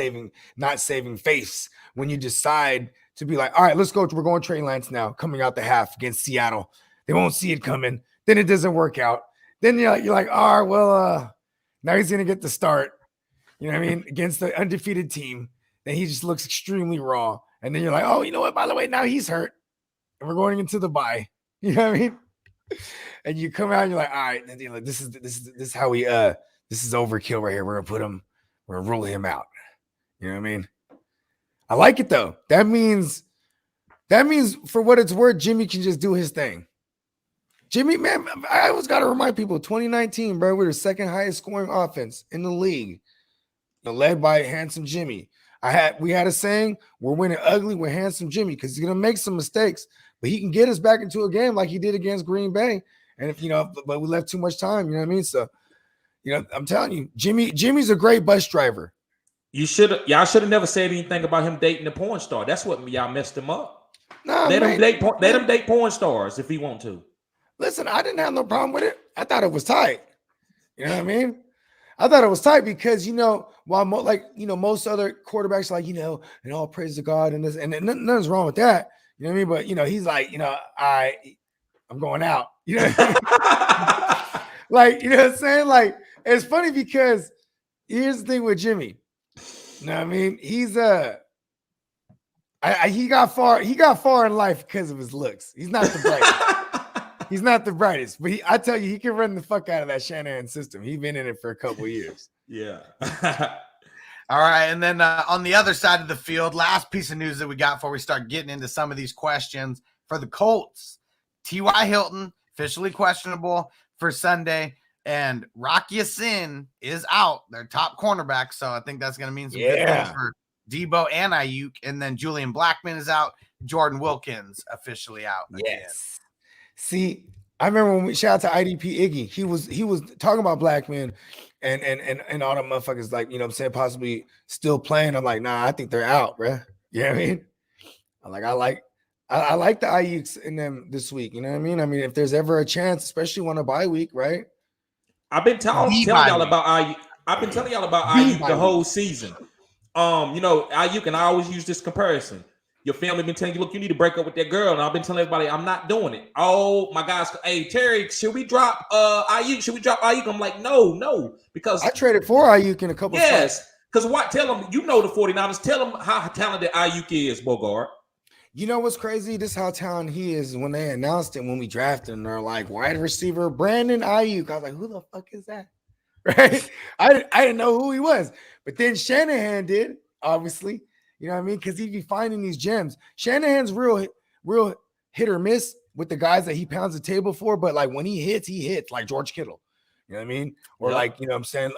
Speaker 2: not saving face when you decide to be like, all right, let's go. We're going Trey Lance now, coming out the half against Seattle. They won't see it coming. Then it doesn't work out. Then you're like, all right, well, Now he's gonna get the start. You know what I mean? Against the undefeated team. Then he just looks extremely raw. And then you're like, oh, you know what? By the way, now he's hurt. And we're going into the bye. You know what I mean? And you come out and you're like, all right, and you're like, this is how we this is overkill right here. We're gonna roll him out. You know what I mean? I like it though. That means for what it's worth, Jimmy can just do his thing. Jimmy, man, I always got to remind people, 2019, bro, we're the second highest scoring offense in the league, led by handsome Jimmy. We had a saying, we're winning ugly with handsome Jimmy because he's gonna make some mistakes, but he can get us back into a game like he did against Green Bay. And if but we left too much time, you know what I mean? So, I'm telling you, Jimmy's a great bus driver.
Speaker 3: Y'all should have never said anything about him dating a porn star. That's what y'all messed him up.
Speaker 2: No,
Speaker 3: let him date porn stars if he want to.
Speaker 2: Listen, I didn't have no problem with it. I thought it was tight. You know what I mean? I thought it was tight because while most other quarterbacks are like, and all praise to God and this, and nothing's wrong with that. You know what I mean? But he's like, I'm going out. You know what I mean? Like, you know what I'm saying? Like, it's funny because here's the thing with Jimmy. You know what I mean? He's he got far in life because of his looks. He's not the brightest. He's not the brightest, but I tell you, he can run the fuck out of that Shanahan system. He's been in it for a couple of years.
Speaker 3: Yeah.
Speaker 1: All right. And then on the other side of the field, last piece of news that we got before we start getting into some of these questions for the Colts, T.Y. Hilton, officially questionable for Sunday, and Rocky Sin is out, their top cornerback. So I think that's going to mean some good things for Debo and Ayuk. And then Julian Blackmon is out. Jordan Wilkins officially out.
Speaker 2: Yes. See, I remember when we shout out to IDP Iggy, he was talking about Blackmon and all the motherfuckers like, you know what I'm saying, possibly still playing. I'm like, nah, I think they're out, bro. You know what I mean? I like the Ayuks in them this week. You know what I mean? I mean, if there's ever a chance, especially on a bye week, right?
Speaker 3: I've been telling y'all about Ayuk. I've been telling y'all about Ayuk the whole season. Ayuk, and I always use this comparison. Your family been telling you, look, you need to break up with that girl. And I've been telling everybody, I'm not doing it. Oh, my guys. Hey, Terry, should we drop Ayuk? Should we drop Ayuk? I'm like, no. Because
Speaker 2: I traded for Ayuk in a couple of
Speaker 3: Yes. Because what? Tell them, the 49ers. Tell them how talented Ayuk is, Bogard.
Speaker 2: You know what's crazy? This is how talented he is. When they announced it, when we drafted him, they're like, wide receiver Brandon Ayuk. I was like, who the fuck is that? Right? I didn't know who he was. But then Shanahan did, obviously. You know what I mean? Because he'd be finding these gems. Shanahan's real hit or miss with the guys that he pounds the table for. But like when he hits like George Kittle. You know what I mean? Or like, you know what I'm saying?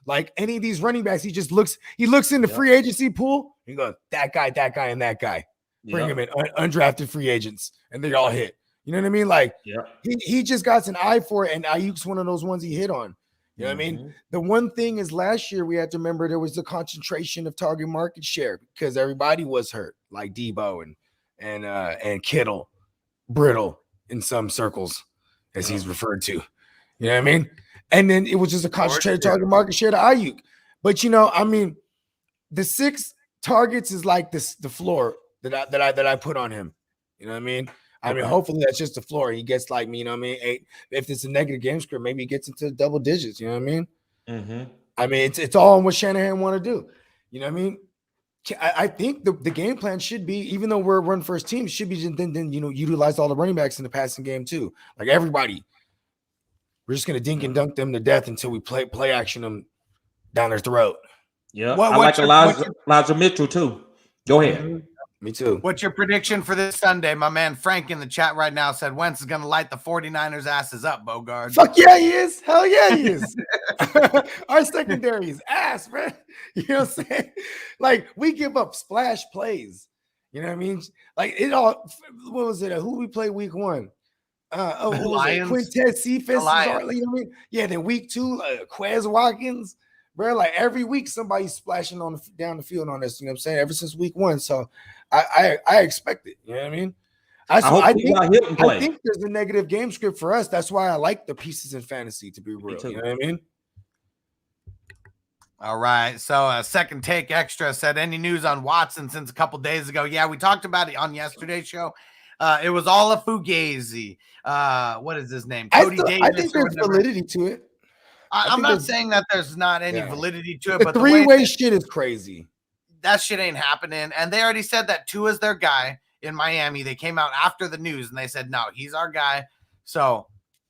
Speaker 2: Like any of these running backs, he looks in the free agency pool. He goes, that guy, and that guy. Bring him in, undrafted free agents, and they all hit. You know what I mean? Like he just got an eye for it, and Ayuk's one of those ones he hit on. You know what I mean? The one thing is last year we had to remember there was the concentration of target market share because everybody was hurt, like Debo and Kittle, Brittle in some circles, as he's referred to. You know what I mean? And then it was just a concentrated target market share to Ayuk. But I mean, the 6 targets is like the floor that I put on him. You know what I mean? I mean, hopefully that's just the floor. He gets like me, you know what I mean? 8. If it's a negative game script, maybe he gets into double digits. You know what I mean? Mm-hmm. I mean, it's all on what Shanahan want to do. You know what I mean? I think the game plan should be, even though we're a run first team, should be then utilize all the running backs in the passing game too. Like everybody, we're just gonna dink and dunk them to death until we play action them down their throat.
Speaker 3: Yeah, I like Elijah Mitchell too. Go ahead.
Speaker 2: Mm-hmm. Me too.
Speaker 1: What's your prediction for this Sunday? My man Frank in the chat right now said Wentz is going to light the 49ers asses up, Bogard.
Speaker 2: Fuck yeah, he is. Hell yeah, he is. Our secondary is ass, man. You know what I'm saying? Like, we give up splash plays. You know what I mean? Like, it all, what was it? Who we play week 1?
Speaker 1: Lions.
Speaker 2: Quintez Cephas. You know what I mean? Yeah, then week 2, Quez Watkins. Bro, like every week somebody's splashing down the field on us. You know what I'm saying? Ever since week 1. So I expect it. You know what I mean? I think there's a negative game script for us. That's why I like the pieces in fantasy, to be real. You know what I mean?
Speaker 1: All right. So Second Take Extra said, any news on Watson since a couple days ago? Yeah, we talked about it on yesterday's show. It was all a fugazi. What is his name? Cody Davis.
Speaker 2: I think there's validity to it.
Speaker 1: I'm not saying that there's not any validity to it,
Speaker 2: the
Speaker 1: but
Speaker 2: three-way shit is crazy.
Speaker 1: That shit ain't happening. And they already said that Tua's their guy in Miami. They came out after the news and they said, no, he's our guy. So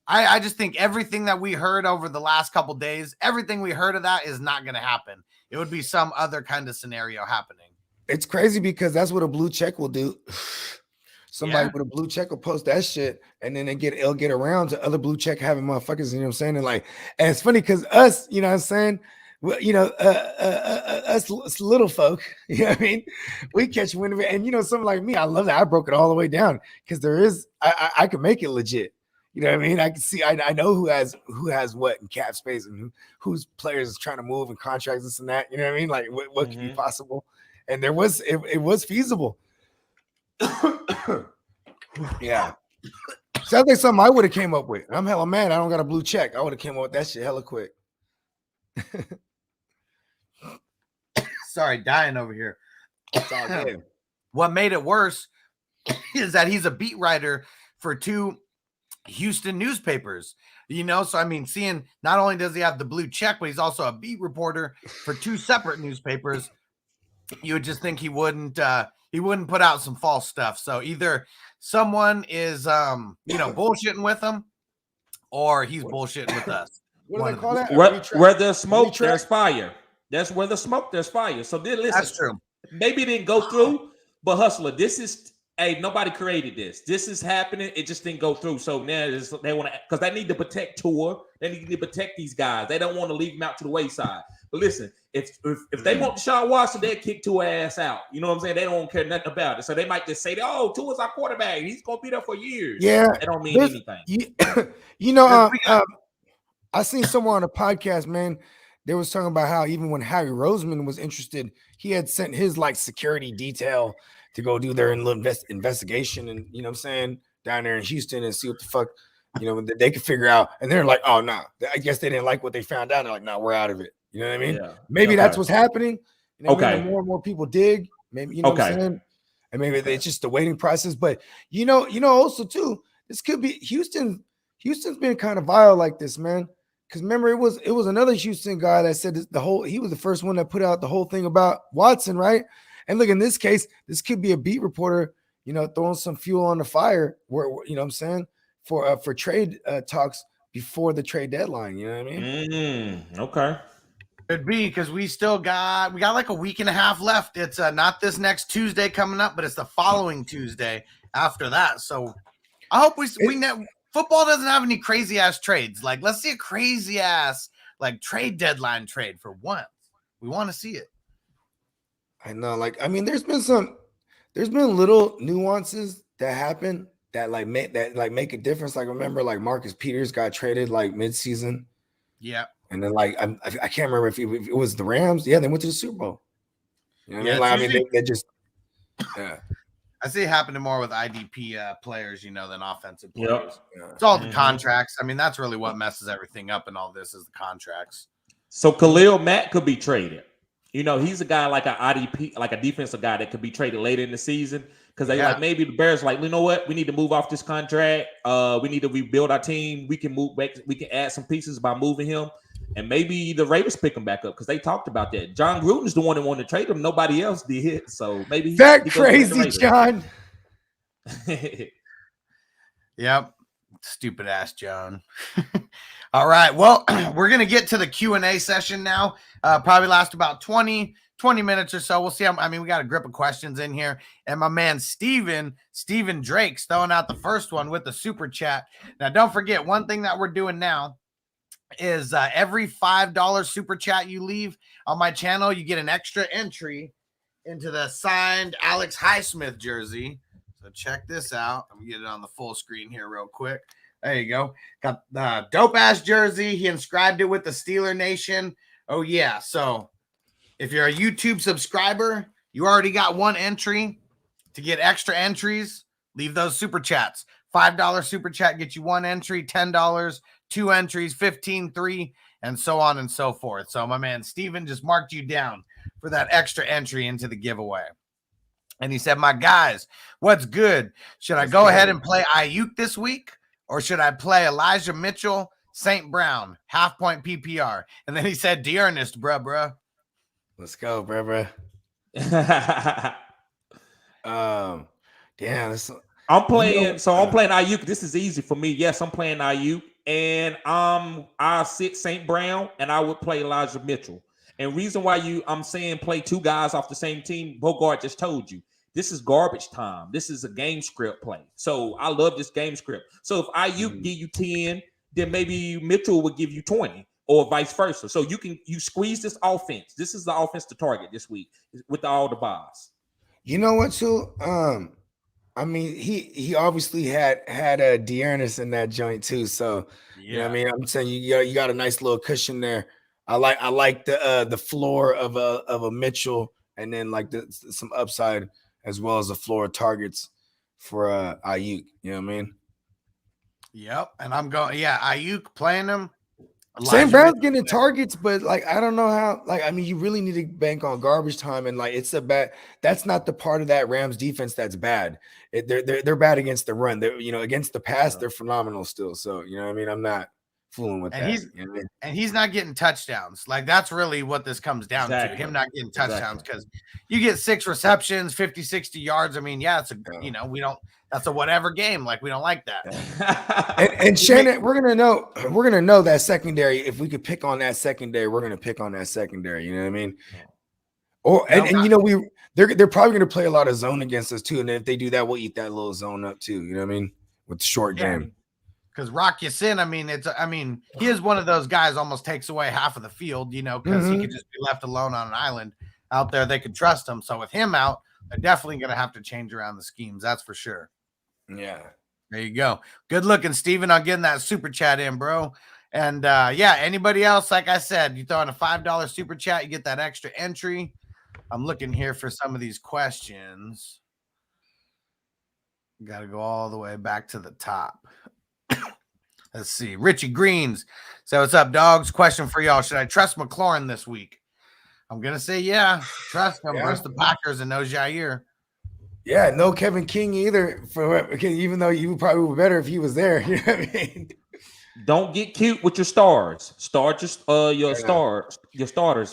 Speaker 1: I just think everything that we heard over the last couple days, everything we heard of that is not going to happen. It would be some other kind of scenario happening.
Speaker 2: It's crazy because that's what a blue check will do. Somebody with a blue check will post that shit, and then it'll get around to other blue check having motherfuckers. You know what I'm saying? And it's funny because us, you know what I'm saying? Well, us little folk, you know what I mean? We catch wind of it, and something like me, I love that. I broke it all the way down because I can make it legit. You know what I mean? I can see, I know who has what in cap space and whose players is trying to move and contracts, this and that. You know what I mean? Like what can be possible? And it was feasible. Yeah. Sounds like something I would have came up with. I'm hella mad I don't got a blue check. I would have came up with that shit hella quick.
Speaker 1: Sorry, dying over here. What made it worse is that he's a beat writer for 2 Houston newspapers, so I mean, seeing not only does he have the blue check, but he's also a beat reporter for 2 separate newspapers. You would just think he wouldn't put out some false stuff. So either someone is bullshitting with him, or he's bullshitting with us.
Speaker 2: What do they call that?
Speaker 3: Where there's smoke, there's fire. That's where the smoke, there's fire. So then listen,
Speaker 1: that's true.
Speaker 3: Maybe it didn't go through, but Hustler, this is nobody created this. This is happening. It just didn't go through. So now they want to, because they need to protect Tua. They need to protect these guys. They don't want to leave them out to the wayside. But listen, if they want Deshaun Watson, they'll kick Tua ass out. You know what I'm saying? They don't care nothing about it. So they might just say, "Oh, Tua's our quarterback. He's gonna be there for years."
Speaker 2: Yeah,
Speaker 3: that don't mean anything.
Speaker 2: I seen somewhere on a podcast, man. They was talking about how even when Harry Roseman was interested, he had sent his security detail to go do their little investigation, and you know what I'm saying, down there in Houston and see what the fuck they could figure out. And they're like, "Oh no, I guess they didn't like what they found out." They're like, "No, we're out of it." You know what I mean? Yeah. Maybe that's what's happening. The more and more people dig, maybe what I'm saying, and maybe it's just the waiting process. But also too, this could be Houston's been kind of vile like this, man. Because remember, it was another Houston guy that said he was the first one that put out the whole thing about Watson, right? And look, in this case, this could be a beat reporter, throwing some fuel on the fire, where you know what I'm saying, for trade talks before the trade deadline. You know what I mean?
Speaker 3: Okay.
Speaker 1: Could be, because we got like a week and a half left. It's not this next Tuesday coming up, but it's the following Tuesday after that. So I hope we know football doesn't have any crazy ass trades. Like, let's see a crazy ass trade deadline trade for once. We want to see it.
Speaker 2: I know, there's been little nuances that happen that make a difference. Like, remember, Marcus Peters got traded midseason.
Speaker 1: Yeah.
Speaker 2: And then I can't remember if it was the Rams. Yeah, they went to the Super Bowl. You know what I mean? They just
Speaker 1: I see it happening more with IDP players, than offensive players. Yep. It's all the contracts. I mean, that's really what messes everything up in all this is the contracts.
Speaker 3: So Khalil Mack could be traded. He's a guy like an IDP, like a defensive guy that could be traded later in the season. Because maybe the Bears you know what? We need to move off this contract. We need to rebuild our team. We can move back. We can add some pieces by moving him. And maybe the Raiders pick him back up because they talked about that. John Gruden's the one that wanted to trade him. Nobody else did. So maybe
Speaker 2: that crazy John.
Speaker 1: Yep. Stupid ass John. All right. Well, we're going to get to the Q&A session now. Probably last about 20 minutes or so. We'll see. We got a grip of questions in here. And my man, Steven Drake's throwing out the first one with the super chat. Now, don't forget, one thing that we're doing now is every $5 super chat you leave on my channel, you get an extra entry into the signed Alex Highsmith jersey. So check this out. I'm gonna get it on the full screen here real quick. There you go. Got the dope ass jersey. He inscribed it with the Steeler Nation. Oh yeah. So if you're a YouTube subscriber, you already got one entry. To get extra entries, leave those super chats. $5 super chat gets you one entry, $10, 2 entries, 15, 3, and so on and so forth. So my man Steven just marked you down for that extra entry into the giveaway. And he said, "My guys, what's good? Should I go ahead and play Ayuk this week, or should I play Elijah Mitchell, St. Brown, half-point PPR. And then he said, Dearness, bruh.
Speaker 2: Let's go, bruh. Damn.
Speaker 3: I'm playing Ayuk. This is easy for me. Yes, I'm playing Ayuk. And I'll sit St. Brown, and I would play Elijah Mitchell. And reason why I'm saying play two guys off the same team, Bogard just told you. This is garbage time. This is a game script play. So I love this game script. So if Ayuk give you 10, then maybe Mitchell would give you 20 or vice versa. So you squeeze this offense. This is the offense to target this week with all the buys.
Speaker 2: You know what, too? I mean, he obviously had a Dearness in that joint too. So you know what I mean? I'm saying you got a nice little cushion there. I like the floor of a Mitchell, and then like some upside as well as the floor of targets for Ayuk. You know what I mean?
Speaker 1: Yep. And I'm going, Ayuk playing him.
Speaker 2: St. Brown's getting targets, but like I don't know how. Like I mean, you really need to bank on garbage time, and like it's a bad. That's not the part of that Rams defense that's bad. They're bad against the run. They're against the pass, they're phenomenal still. So you know what I mean. I'm not fooling with that.
Speaker 1: He's not getting touchdowns. Like that's really what this comes down to. Him not getting touchdowns because you get 6 receptions, 50, 60 yards. I mean, it's we don't. That's a whatever game. Like we don't like that.
Speaker 2: and Shannon, we're gonna know that secondary. If we could pick on that secondary, we're gonna pick on that secondary. You know what I mean? They're probably gonna play a lot of zone against us too. And if they do that, we'll eat that little zone up too. You know what I mean? With the short game.
Speaker 1: Because Rock Ya-Sin, he is one of those guys almost takes away half of the field, because he could just be left alone on an island out there. They could trust him. So with him out, they're definitely going to have to change around the schemes. That's for sure.
Speaker 2: Yeah.
Speaker 1: There you go. Good looking, Steven, on getting that super chat in, bro. And anybody else, like I said, you throw in a $5 super chat, you get that extra entry. I'm looking here for some of these questions. Got to go all the way back to the top. Let's see. Richie Greens. So what's up, dogs? Question for y'all. Should I trust McLaurin this week? I'm going to say, trust him versus the Packers and no Jair.
Speaker 2: Yeah, no Kevin King either. Even though you probably were better if he was there. You know what I mean?
Speaker 3: Don't get cute with your stars. Start just your starters,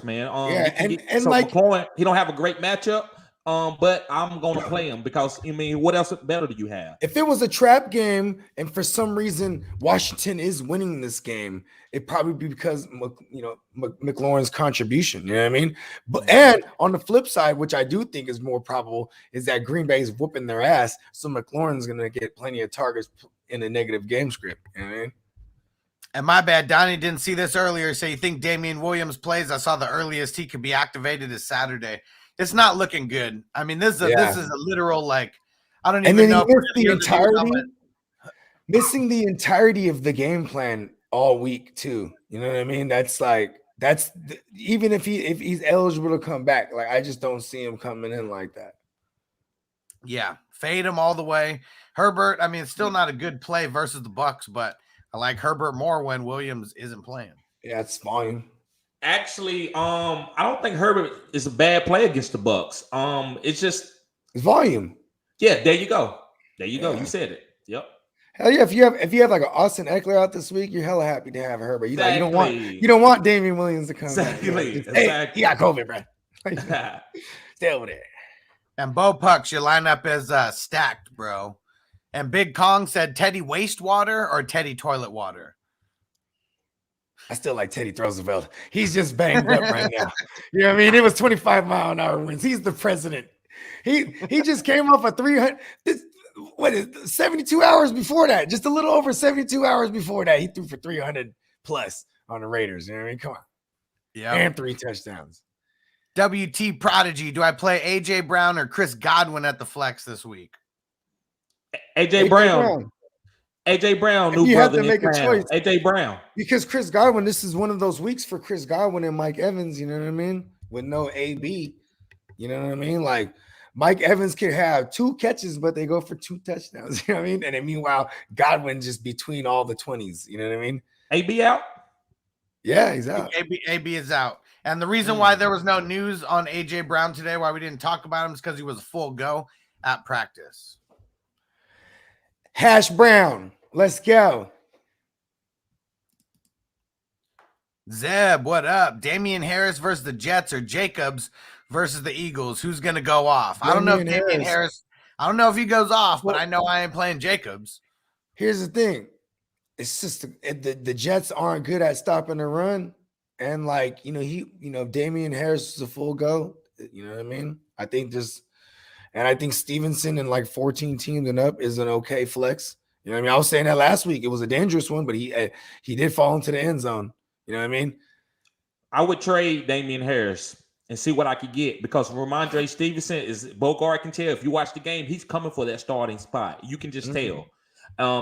Speaker 3: man. McLaurin, he don't have a great matchup. But I'm gonna play him because what else better do you have?
Speaker 2: If it was a trap game and for some reason Washington is winning this game, it'd probably be because McLaurin's contribution. You know what I mean? And on the flip side, which I do think is more probable, is that Green Bay is whooping their ass, so McLaurin's gonna get plenty of targets in a negative game script. You know what I mean?
Speaker 1: And my bad, Donnie didn't see this earlier. So you think Damien Williams plays? I saw the earliest he could be activated is Saturday. It's not looking good. I mean, this is a literal I don't even know.
Speaker 2: Missing the entirety of the game plan all week too. You know what I mean? Even if he's eligible to come back, like I just don't see him coming in like that.
Speaker 1: Yeah, fade him all the way. Herbert. It's still not a good play versus the Bucks, but I like Herbert more when Williams isn't playing.
Speaker 2: Yeah, it's volume.
Speaker 3: Actually, I don't think Herbert is a bad play against the Bucks. It's
Speaker 2: volume.
Speaker 3: Yeah, there you go. Go. You said it. Yep.
Speaker 2: Hell yeah! If you have like an Austin Eckler out this week, you're hella happy to have Herbert. You don't want Damien Williams to come.
Speaker 3: Exactly.
Speaker 2: Hey, he got COVID, bro. Stay over there.
Speaker 1: And Bo Pucks, your lineup is stacked, bro. And Big Kong said Teddy wastewater or Teddy toilet water.
Speaker 2: I still like Teddy Roosevelt. He's just banged up right now. You know what I mean? It was 25-mile-an-hour winds. He's the president. He just came off a 300. 72 hours before that? Just a little over 72 hours before that, he threw for 300 plus on the Raiders. You know what I mean? Come on.
Speaker 1: Yeah.
Speaker 2: And 3 touchdowns.
Speaker 1: WT Prodigy. Do I play AJ Brown or Chris Godwin at the flex this week?
Speaker 3: AJ Brown. AJ Brown, new
Speaker 2: you
Speaker 3: brother.
Speaker 2: Have to make a choice.
Speaker 3: AJ Brown.
Speaker 2: Because Chris Godwin, this is one of those weeks for Chris Godwin and Mike Evans, you know what I mean? With no AB. You know what I mean? Like Mike Evans can have 2 catches, but they go for 2 touchdowns. You know what I mean? And then meanwhile, Godwin just between all the 20s. You know what I mean?
Speaker 3: AB out?
Speaker 2: Yeah, he's out.
Speaker 1: AB is out. And the reason why there was no news on AJ Brown today, why we didn't talk about him, is because he was a full go at practice.
Speaker 2: Hash Brown. Let's go.
Speaker 1: Zeb, what up? Damian Harris versus the Jets or Jacobs versus the Eagles? Who's going to go off? I don't know if Damian Harris. I don't know if he goes off, but I know I ain't playing Jacobs.
Speaker 2: Here's the thing. It's just the Jets aren't good at stopping the run. And like, Damian Harris is a full go. You know what I mean? I think Stevenson in like 14 teams and up is an okay flex. You know what I mean? I was saying that last week. It was a dangerous one, but he did fall into the end zone. You know what I mean?
Speaker 3: I would trade Damien Harris and see what I could get because Ramondre Stevenson is Bogard can tell if you watch the game, he's coming for that starting spot. You can just tell.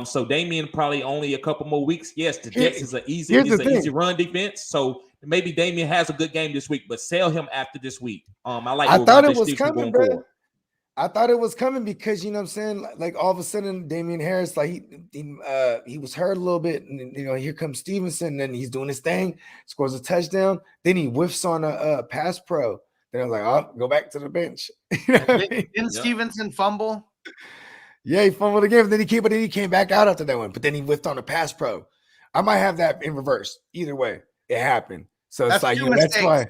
Speaker 3: So Damien probably only a couple more weeks. Yes, the Jets is an easy run defense. So maybe Damien has a good game this week, but sell him after this week. I
Speaker 2: thought it was coming, bro. I thought it was coming because you know what I'm saying, like all of a sudden Damian Harris, like he was hurt a little bit, and here comes Stevenson, and then he's doing his thing, scores a touchdown, then he whiffs on a pass pro. Then I was like, oh, go back to the bench.
Speaker 1: Didn't Stevenson fumble?
Speaker 2: Yeah, he fumbled again. Then he came back out after that one, but then he whiffed on a pass pro. I might have that in reverse. Either way, it happened. So it's like that's why.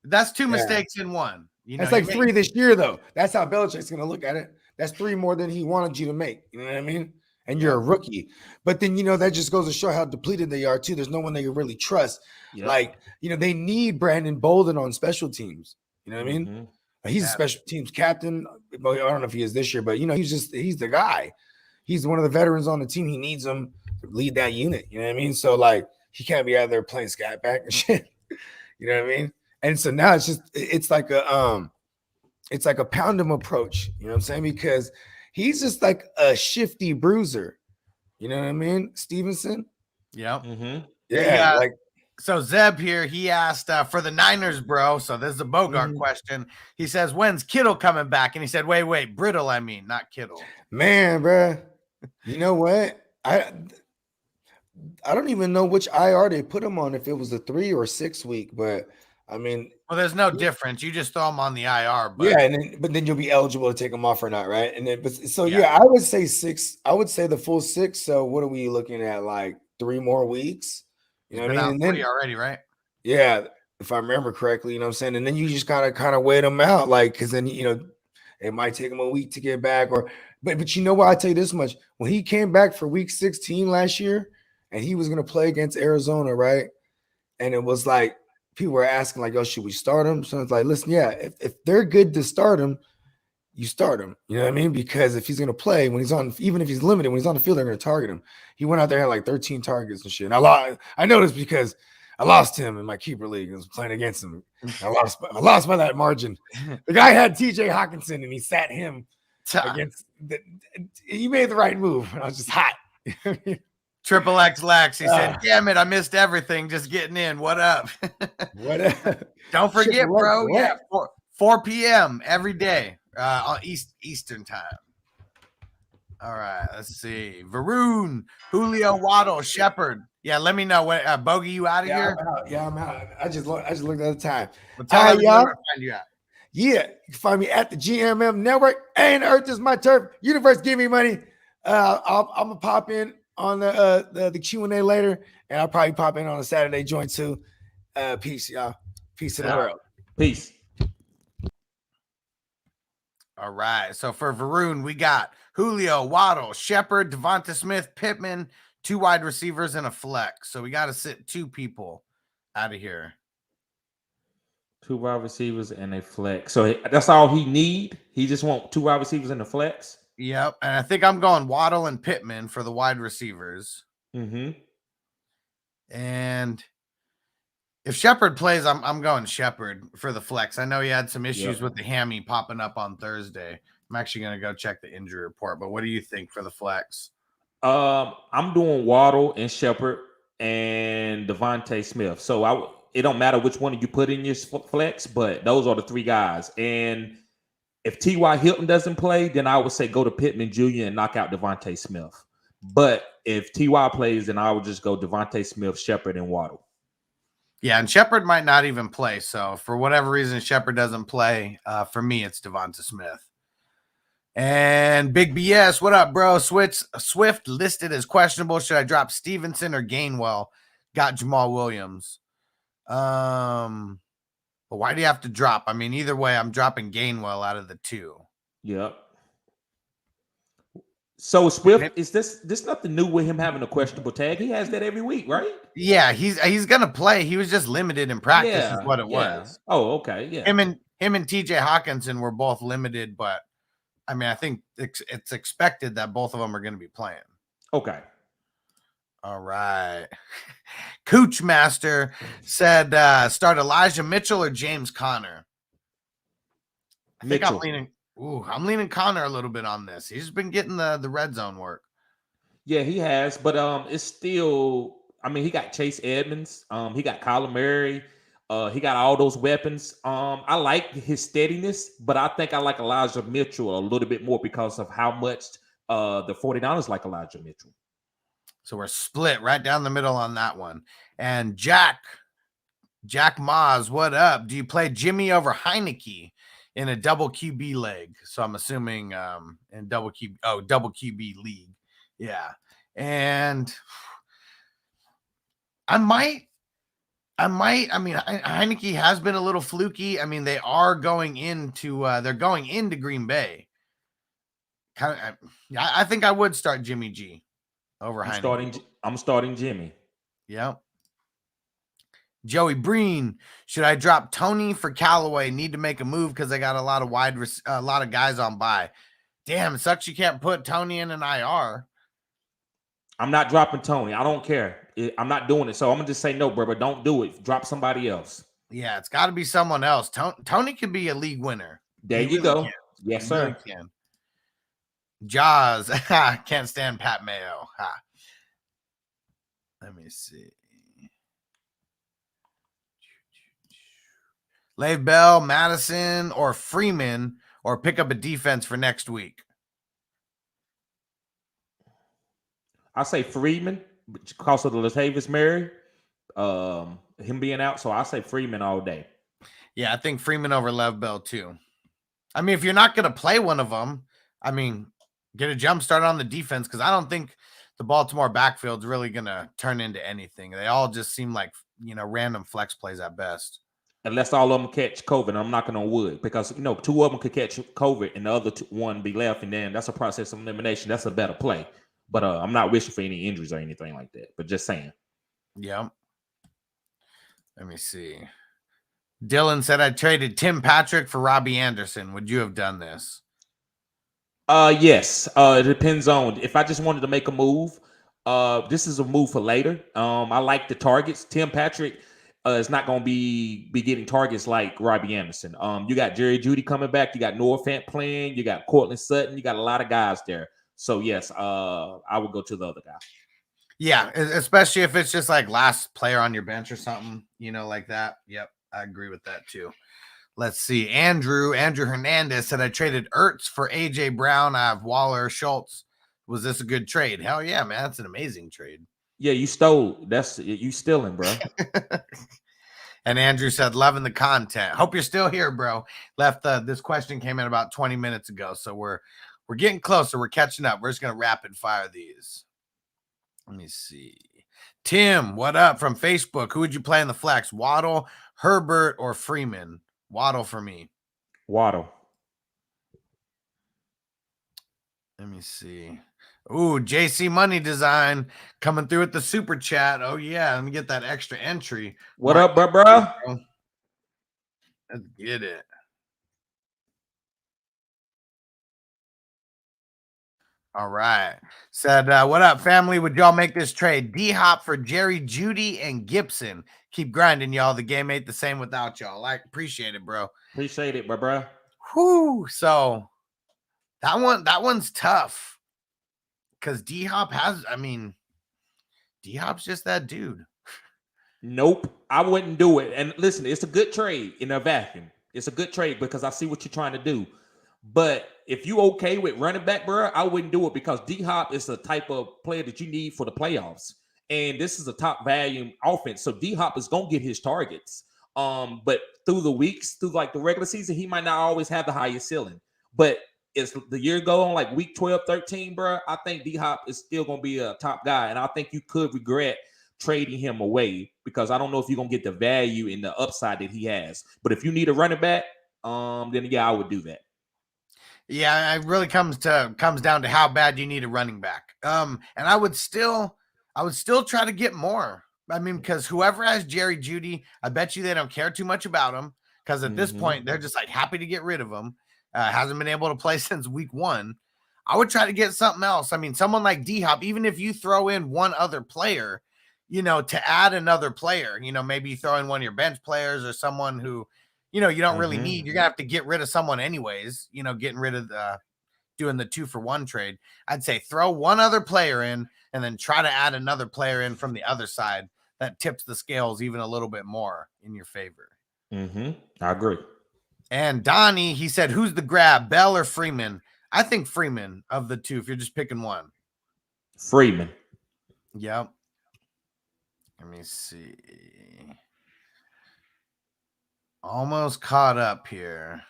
Speaker 1: That's two mistakes in one.
Speaker 2: That's like 3 this year, though. That's how Belichick's going to look at it. That's 3 more than he wanted you to make. You know what I mean? And you're a rookie. But then, that just goes to show how depleted they are, too. There's no one they can really trust. Yep. Like, they need Brandon Bolden on special teams. You know what I mean? He's a special teams captain. Well, I don't know if he is this year, but, he's the guy. He's one of the veterans on the team. He needs him to lead that unit. You know what I mean? So, like, he can't be out there playing scat back and shit. You know what I mean? And so now it's like a pound him approach, you know what I'm saying? Because he's just like a shifty bruiser. You know what I mean? Stevenson.
Speaker 1: Yep.
Speaker 2: Yeah.
Speaker 1: So Zeb here, he asked for the Niners, bro. So this is a Bogart question. He says, when's Kittle coming back? And he said, wait, Brittle, I mean, not Kittle.
Speaker 2: Man, bro. You know what? I don't even know which IR they put him on, if it was a 3 or 6 week, but I mean,
Speaker 1: well, there's no difference. You just throw them on the IR, but
Speaker 2: but then you'll be eligible to take them off or not, right? And then, I would say 6. I would say the full 6. So what are we looking at? Like 3 more weeks? You know what I mean?
Speaker 1: And 3 already, right?
Speaker 2: Yeah, if I remember correctly, you know what I'm saying. And then you just gotta kind of wait them out, like because then it might take him a week to get back, but you know what? I tell you this much: when he came back for Week 16 last year, and he was gonna play against Arizona, right? And it was like, people were asking, like, yo, should we start him? So it's like, listen, if they're good to start him, you start him. You know what I mean? Because if he's going to play, even if he's limited, when he's on the field, they're going to target him. He went out there, had like 13 targets and shit. And I noticed because I lost him in my keeper league. I was playing against him. I lost by that margin. The guy had TJ Hawkinson, and he sat him against he made the right move. I was just hot.
Speaker 1: Triple X Lax. He said, damn it, I missed everything just getting in. What up?
Speaker 2: What up?
Speaker 1: Don't forget, bro. Yeah, 4 p.m. every day on Eastern time. All right, let's see. Varun, Julio, Waddle, Shepard. Yeah, let me know what Bogey, you out of here?
Speaker 2: I'm out. I just looked at the time.
Speaker 1: Well, tell me
Speaker 2: y'all.
Speaker 1: Where to find you at.
Speaker 2: Yeah, you can find me at the GMM Network. And Earth is my turf. Universe, give me money. I'm gonna pop in on the Q&A later, and I'll probably pop in on a Saturday joint too. Peace, y'all. Peace to the world.
Speaker 3: Peace.
Speaker 1: All right. So for Varun, we got Julio, Waddle, Shepard, Devonta Smith, Pittman, 2 wide receivers, and a flex. So we got to sit 2 people out of here.
Speaker 3: 2 wide receivers and a flex. So that's all he need. He just want 2 wide receivers and a flex.
Speaker 1: Yep. And I think I'm going Waddle and Pittman for the wide receivers. And if Shepard plays, I'm going Shepard for the flex. I know he had some issues with the hammy popping up on Thursday. I'm actually going to go check the injury report. But what do you think for the flex?
Speaker 3: I'm doing Waddle and Shepard and Devontae Smith. So it don't matter which one you put in your flex, but those are the 3 guys. And if T.Y. Hilton doesn't play, then I would say go to Pittman Jr. and knock out Devontae Smith. But if T.Y. plays, then I would just go Devontae Smith, Shepard, and Waddle.
Speaker 1: Yeah, and Shepard might not even play. So for whatever reason, Shepard doesn't play. For me, it's Devonta Smith. And Big BS, what up, bro? Swift listed as questionable. Should I drop Stevenson or Gainwell? Got Jamal Williams. But why do you have to drop? I mean, either way, I'm dropping Gainwell out of the two.
Speaker 3: Yep. So Swift, is this nothing new with him having a questionable tag? He has that every week, right?
Speaker 1: Yeah, he's gonna play. He was just limited in practice, is what it was.
Speaker 3: Oh, okay. Yeah.
Speaker 1: Him and TJ Hawkinson were both limited, but I mean, I think it's expected that both of them are going to be playing.
Speaker 3: Okay.
Speaker 1: All right. Cooch Master said start Elijah Mitchell or James Conner. I think I'm leaning Conner a little bit on this. He's been getting the red zone work.
Speaker 3: Yeah, he has, but it's still. I mean, he got Chase Edmonds. He got Kyler Murray. He got all those weapons. I like his steadiness, but I think I like Elijah Mitchell a little bit more because of how much the 49ers like Elijah Mitchell.
Speaker 1: So we're split right down the middle on that one. And Jack Maz, what up? Do you play Jimmy over Heineke in a double QB leg? So I'm assuming in double QB league. Yeah. And I might. I mean, Heineke has been a little fluky. I mean, they are going into Green Bay. I think I would start Jimmy G over Heineke.
Speaker 3: I'm starting Jimmy.
Speaker 1: Yep. Joey Breen, should I drop Tony for Callaway? Need to make a move because I got a lot of guys on bye. Damn, it sucks you can't put Tony in an IR.
Speaker 3: I'm not dropping Tony. I don't care. I'm not doing it. So I'm gonna just say no, bro. But don't do it. Drop somebody else.
Speaker 1: Yeah, it's got to be someone else. Tony could be a league winner.
Speaker 3: There you go. Yes, sir.
Speaker 1: Really can. Jaws, can't stand Pat Mayo. Let me see. Lev Bell, Madison, or Freeman, or pick up a defense for next week.
Speaker 3: I say Freeman because of the Latavius Murray, him being out. So I say Freeman all day.
Speaker 1: Yeah, I think Freeman over Lev Bell too. I mean, if you're not going to play one of them, I mean, get a jump start on the defense because I don't think the Baltimore backfield's really going to turn into anything. They all just seem like, random flex plays at best.
Speaker 3: Unless all of them catch COVID, I'm knocking on wood because, two of them could catch COVID and the other one be left. And then that's a process of elimination. That's a better play. But I'm not wishing for any injuries or anything like that. But just saying.
Speaker 1: Yeah. Let me see. Dylan said I traded Tim Patrick for Robbie Anderson. Would you have done this?
Speaker 3: Yes. It depends on if I just wanted to make a move. This is a move for later. I like the targets. Tim Patrick is not going to be getting targets like Robbie Anderson. You got Jerry Jeudy coming back. You got Noah Fant playing. You got Cortland Sutton. You got a lot of guys there. So yes, I would go to the other guy.
Speaker 1: Yeah, especially if it's just like last player on your bench or something, like that. Yep, I agree with that too. Let's see. Andrew Hernandez said I traded Ertz for AJ Brown. I have Waller, Schultz. Was this a good trade? Hell yeah, man. That's an amazing trade.
Speaker 3: Yeah, you stole. You stealing, bro.
Speaker 1: And Andrew said, loving the content. Hope you're still here, bro. This question came in about 20 minutes ago. So we're getting closer. We're catching up. We're just going to rapid fire these. Let me see. Tim, what up from Facebook? Who would you play in the flex? Waddle, Herbert, or Freeman? Waddle for me.
Speaker 3: Waddle.
Speaker 1: Let me see. Ooh, JC Money Design coming through with the super chat. Oh, yeah. Let me get that extra entry.
Speaker 3: What up, bro?
Speaker 1: Let's get it. All right. Said, what up, family? Would y'all make this trade? D-Hop for Jerry Jeudy and Gibson. Keep grinding, y'all. The game ain't the same without y'all. Appreciate it, bro.
Speaker 3: Appreciate it, bro.
Speaker 1: Whew. So that one's tough. Because D-Hop's just that dude.
Speaker 3: Nope. I wouldn't do it. And listen, it's a good trade in a vacuum. It's a good trade because I see what you're trying to do. But if you okay with running back, bro, I wouldn't do it because D-Hop is the type of player that you need for the playoffs. And this is a top value offense. So D-Hop is going to get his targets. But through the weeks, through like the regular season, he might not always have the highest ceiling. But as the year go on, like week 12, 13, bro, I think D-Hop is still going to be a top guy. And I think you could regret trading him away because I don't know if you're gonna get the value in the upside that he has. But if you need a running back, then yeah, I would do that.
Speaker 1: Yeah, it really comes down to how bad you need a running back. And I would still try to get more. I mean, because whoever has Jerry Jeudy, I bet you they don't care too much about him because at this point they're just like happy to get rid of him. Hasn't been able to play since week 1. I would try to get something else. I mean, someone like D-Hop, even if you throw in one other player, to add another player, maybe you throw in one of your bench players or someone who, you don't really need. You're going to have to get rid of someone anyways, getting rid of doing the 2-for-1 trade. I'd say throw one other player in and then try to add another player in from the other side. That tips the scales even a little bit more in your favor.
Speaker 3: I agree.
Speaker 1: And Donnie, he said, who's the grab, Bell or Freeman? I think Freeman of the two, if you're just picking one.
Speaker 3: Freeman.
Speaker 1: Yep. Let me see. Almost caught up here.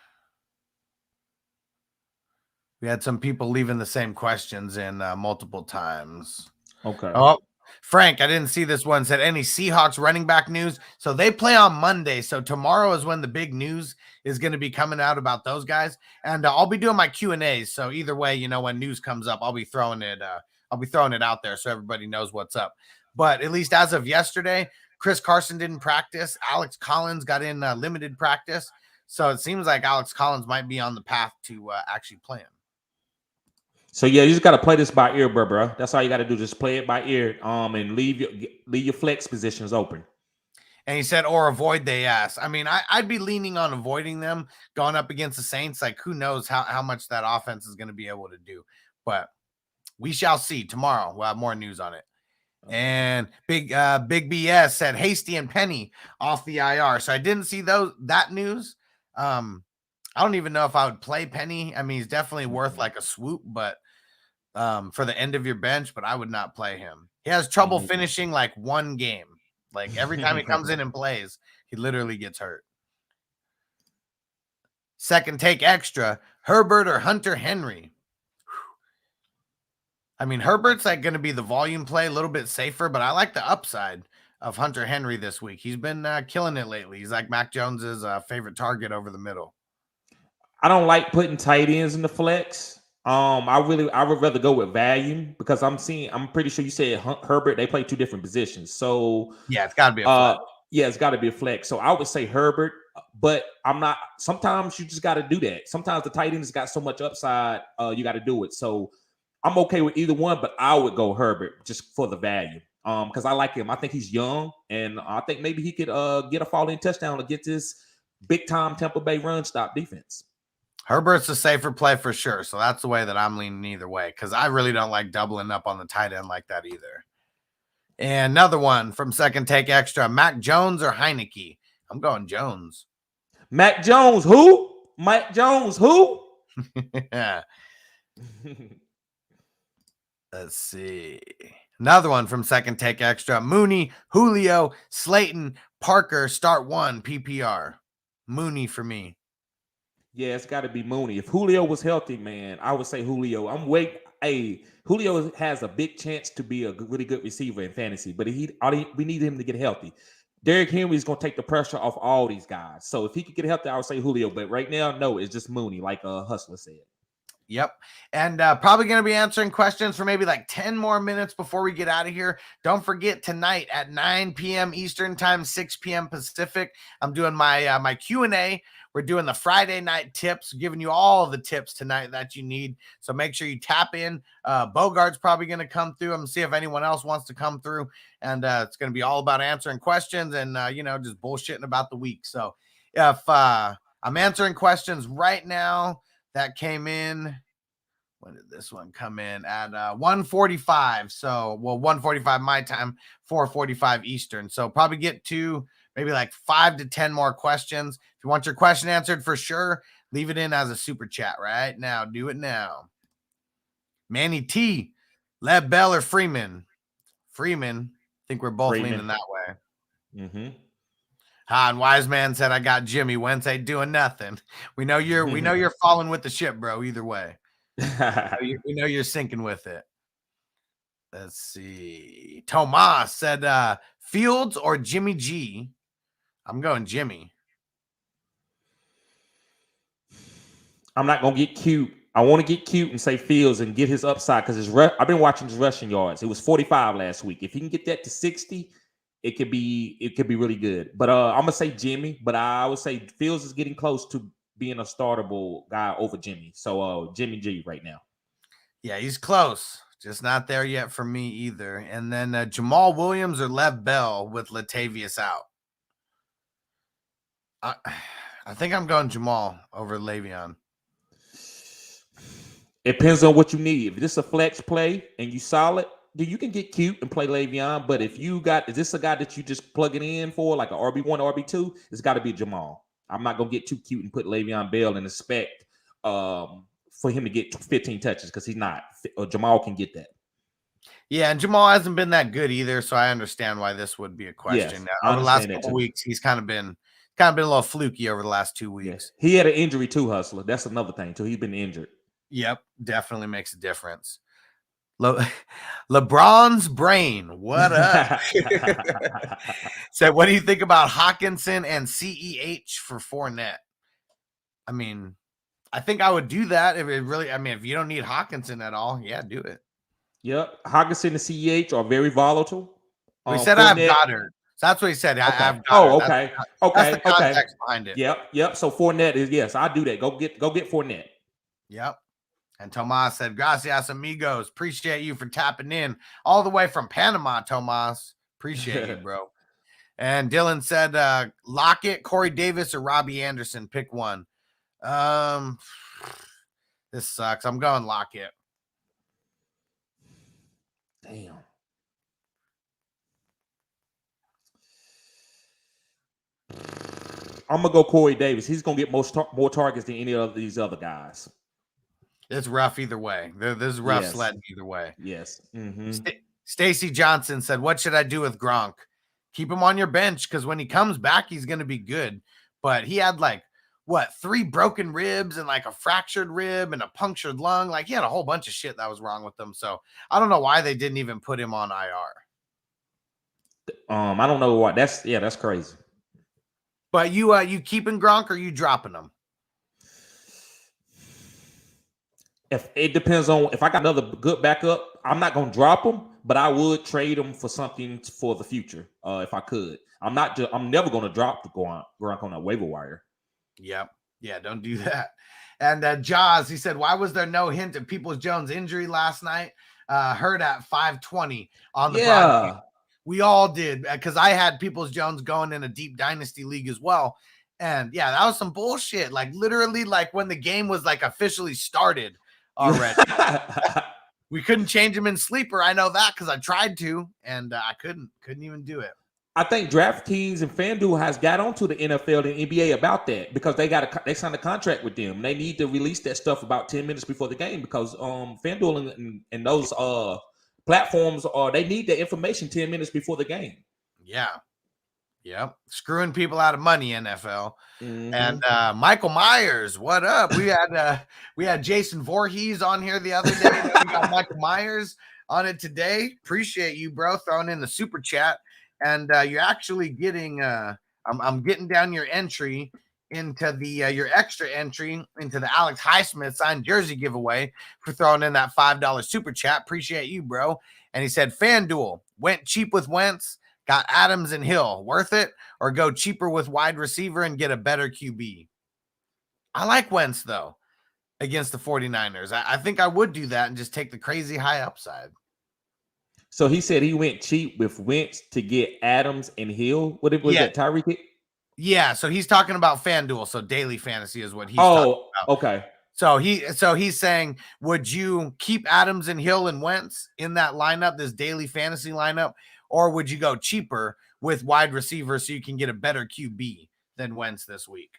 Speaker 1: We had some people leaving the same questions in multiple times.
Speaker 3: Okay.
Speaker 1: Oh, Frank, I didn't see this one. Said any Seahawks running back news. So they play on Monday. So tomorrow is when the big news is going to be coming out about those guys. And I'll be doing my Q&As. So either way, when news comes up, I'll be throwing it out there so everybody knows what's up. But at least as of yesterday, Chris Carson didn't practice. Alex Collins got in limited practice. So it seems like Alex Collins might be on the path to actually playing.
Speaker 3: So yeah, you just got to play this by ear, bro. That's all you got to do. Just play it by ear, and leave your flex positions open.
Speaker 1: And he said, or avoid, they asked. I mean, I'd be leaning on avoiding them going up against the Saints. Like, who knows how much that offense is going to be able to do. But we shall see tomorrow. We'll have more news on it. And Big BS said Hasty and Penny off the IR. So I didn't see that news. I don't even know if I would play Penny. I mean, he's definitely worth like a swoop, but for the end of your bench, but I would not play him. He has trouble finishing like one game. Like every time he comes in and plays, he literally gets hurt. Second take extra, Herbert or Hunter Henry. I mean, Herbert's like going to be the volume play, a little bit safer, but I like the upside of Hunter Henry this week. He's been killing it lately. He's like Mac Jones's favorite target over the middle.
Speaker 3: I don't like putting tight ends in the flex. I would rather go with value because I'm pretty sure you said Herbert, they play two different positions. So
Speaker 1: yeah, it's got to be a flex.
Speaker 3: Yeah, it's got to be a flex. So I would say Herbert, but I'm not. Sometimes you just got to do that. Sometimes the tight end has got so much upside, you got to do it. So I'm okay with either one, but I would go Herbert just for the value. Because I like him. I think he's young, and I think maybe he could get a fall-in touchdown against this big-time Tampa Bay run-stop defense.
Speaker 1: Herbert's a safer play for sure. So that's the way that I'm leaning either way because I really don't like doubling up on the tight end like that either. And another one from Second Take Extra, Mac Jones or Heineke? I'm going Jones.
Speaker 3: Mac Jones, who? Mac Jones, who?
Speaker 1: Yeah. Let's see. Another one from Second Take Extra, Mooney, Julio, Slayton, Parker, start one, PPR. Mooney for me.
Speaker 3: Yeah, it's got to be Mooney. If Julio was healthy, man, I would say Julio. Julio has a big chance to be a really good receiver in fantasy, but we need him to get healthy. Derrick Henry is going to take the pressure off all these guys. So if he could get healthy, I would say Julio. But right now, no, it's just Mooney, like Hustler said.
Speaker 1: Yep. And probably going to be answering questions for maybe like 10 more minutes before we get out of here. Don't forget tonight at 9 p.m. Eastern time, 6 p.m. Pacific. I'm doing my Q&A. We're doing the Friday night tips, giving you all the tips tonight that you need. So make sure you tap in. Bogard's probably going to come through. I'm going to see if anyone else wants to come through. And it's going to be all about answering questions and, just bullshitting about the week. So if I'm answering questions right now, that came in. When did this one come in? At 1:45. So, 1:45 my time, 4:45 Eastern. So probably get to maybe like 5 to 10 more questions. If you want your question answered for sure, leave it in as a super chat right now. Do it now. Manny T, Lev Bell or Freeman? Freeman. I think we're both leaning that way.
Speaker 3: Mm-hmm.
Speaker 1: Han Wise Man said, I got Jimmy Wednesday doing nothing. We know you're falling with the ship, bro. Either way. We know you're sinking with it. Let's see. Tomas said Fields or Jimmy G. I'm going Jimmy.
Speaker 3: I'm not gonna get cute. I want to get cute and say Fields and get his upside because I've been watching his rushing yards. It was 45 last week. If he can get that to 60, it could be really good. But I'm gonna say Jimmy. But I would say Fields is getting close to being a startable guy over Jimmy. So Jimmy G right now.
Speaker 1: Yeah, he's close. Just not there yet for me either. And then Jamal Williams or Lev Bell with Latavius out. I think I'm going Jamal over Le'Veon.
Speaker 3: It depends on what you need. If this is a flex play and you solid, then you can get cute and play Le'Veon. But if is this a guy that you just plug it in for, like an RB1, RB2? It's got to be Jamal. I'm not going to get too cute and put Le'Veon Bell and expect for him to get 15 touches because he's not. Jamal can get that.
Speaker 1: Yeah, and Jamal hasn't been that good either, so I understand why this would be a question.
Speaker 3: Yes,
Speaker 1: over the last couple weeks, he's kind of been a little fluky over the last 2 weeks.
Speaker 3: Yes. He had an injury too, Hustler. That's another thing too. He's been injured.
Speaker 1: Yep, definitely makes a difference. LeBron's brain, what up? Said, what do you think about Hawkinson and CEH for Fournette? I mean, I think I would do that if it really. I mean, if you don't need Hawkinson at all, yeah, do it.
Speaker 3: Yep, Hawkinson and CEH are very volatile.
Speaker 1: We said I have Goddard. So that's what he said. I have Goddard.
Speaker 3: Okay.
Speaker 1: That's the context behind it.
Speaker 3: Yep. So Fournette is yes, I do that. Go get Fournette.
Speaker 1: Yep. And Tomas said, gracias, amigos. Appreciate you for tapping in all the way from Panama, Tomas. Appreciate you, bro. And Dylan said, Lockett, Corey Davis, or Robbie Anderson. Pick one. This sucks. I'm going Lockett.
Speaker 3: Damn. I'm going to go Corey Davis. He's going to get more targets than any of these other guys.
Speaker 1: It's rough either way. This is rough sledding either way.
Speaker 3: Yes. Mm-hmm.
Speaker 1: Stacy Johnson said, what should I do with Gronk? Keep him on your bench because when he comes back, he's going to be good. But he had 3 broken ribs and a fractured rib and a punctured lung. He had a whole bunch of shit that was wrong with him. So I don't know why they didn't even put him on IR.
Speaker 3: I don't know why. That's crazy.
Speaker 1: But you keeping Gronk or you dropping him?
Speaker 3: If it depends on if I got another good backup, I'm not gonna drop him, but I would trade him for something for the future if I could. I'm never gonna drop the Gronk on a waiver wire.
Speaker 1: Yep. Yeah, don't do that. And Jaws, he said, why was there no hint of Peoples-Jones injury last night? Heard at 5:20 on the broadcast. We all did because I had Peoples-Jones going in a deep dynasty league as well. And yeah, that was some bullshit. Literally, when the game was officially started already. We couldn't change him in sleeper. I know that because I tried to, and I couldn't even do it.
Speaker 3: I think DraftKings and FanDuel has got onto the NFL and NBA about that because they signed a contract with them. They need to release that stuff about 10 minutes before the game because FanDuel and those platforms they need the information 10 minutes before the game.
Speaker 1: Yeah. Yep. Screwing people out of money, NFL.
Speaker 3: Mm-hmm.
Speaker 1: And Michael Myers, what up? We had Jason Voorhees on here the other day. We got Michael Myers on it today. Appreciate you, bro, throwing in the super chat. And you're actually getting I'm getting down your entry into the your extra entry into the Alex Highsmith signed jersey giveaway for throwing in that $5 super chat. Appreciate you, bro. And he said FanDuel went cheap with Wentz. Got Adams and Hill. Worth it? Or go cheaper with wide receiver and get a better QB? I like Wentz, though, against the 49ers. I think I would do that and just take the crazy high upside.
Speaker 3: So he said he went cheap with Wentz to get Adams and Hill. What was that, Tyreek?
Speaker 1: Yeah, so he's talking about FanDuel. So daily fantasy is what he's talking about.
Speaker 3: Okay.
Speaker 1: So he's saying, would you keep Adams and Hill and Wentz in that lineup, this daily fantasy lineup? Or would you go cheaper with wide receivers so you can get a better QB than Wentz this week?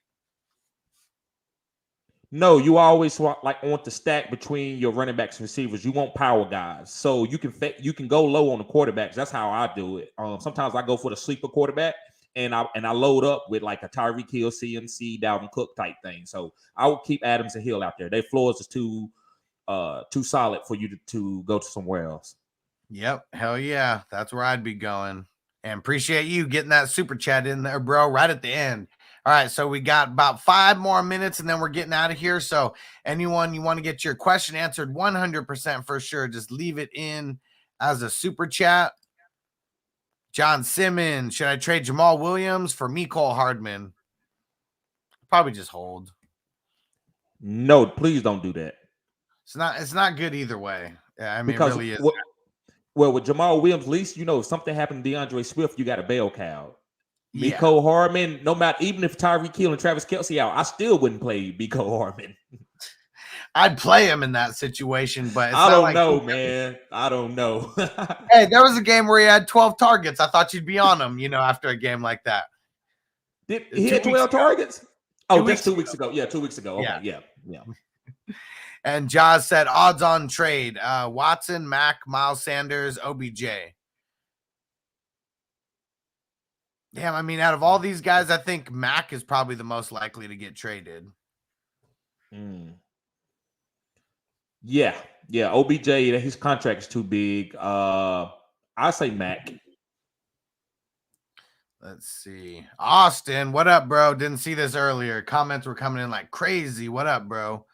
Speaker 3: No, you always want to stack between your running backs and receivers. You want power guys, so you can go low on the quarterbacks. That's how I do it. Sometimes I go for the sleeper quarterback, and I load up with a Tyreek Hill, CMC, Dalvin Cook type thing. So I would keep Adams and Hill out there. Their floors is too solid for you to go to somewhere else.
Speaker 1: Yep. Hell yeah. That's where I'd be going. And appreciate you getting that super chat in there, bro, right at the end. All right. So we got about 5 more minutes and then we're getting out of here. So anyone you want to get your question answered 100% for sure, just leave it in as a super chat. John Simmons, should I trade Jamal Williams for Mecole Hardman? Probably just hold.
Speaker 3: No, please don't do that.
Speaker 1: It's not good either way. Yeah, I mean,
Speaker 3: Because
Speaker 1: it really is.
Speaker 3: well, with Jamal Williams, at least if something happened to DeAndre Swift, you got a bell cow.
Speaker 1: Yeah.
Speaker 3: Mecole Hardman, no matter, even if Tyreek Hill and Travis Kelce out, I still wouldn't play Mecole Hardman.
Speaker 1: I'd play him in that situation, but it's
Speaker 3: I don't
Speaker 1: like
Speaker 3: know, man. I don't know.
Speaker 1: Hey, there was a game where he had 12 targets. I thought you'd be on him, after a game like that.
Speaker 3: He had 12 targets? Oh, that's 2 weeks ago. Yeah, 2 weeks ago. Okay, yeah.
Speaker 1: And Jaws said odds on trade. Watson, Mack, Miles Sanders, OBJ. Damn, I mean, out of all these guys, I think Mack is probably the most likely to get traded.
Speaker 3: Yeah. OBJ, his contract is too big. I say Mack.
Speaker 1: Let's see. Austin, what up, bro? Didn't see this earlier. Comments were coming in like crazy. What up, bro?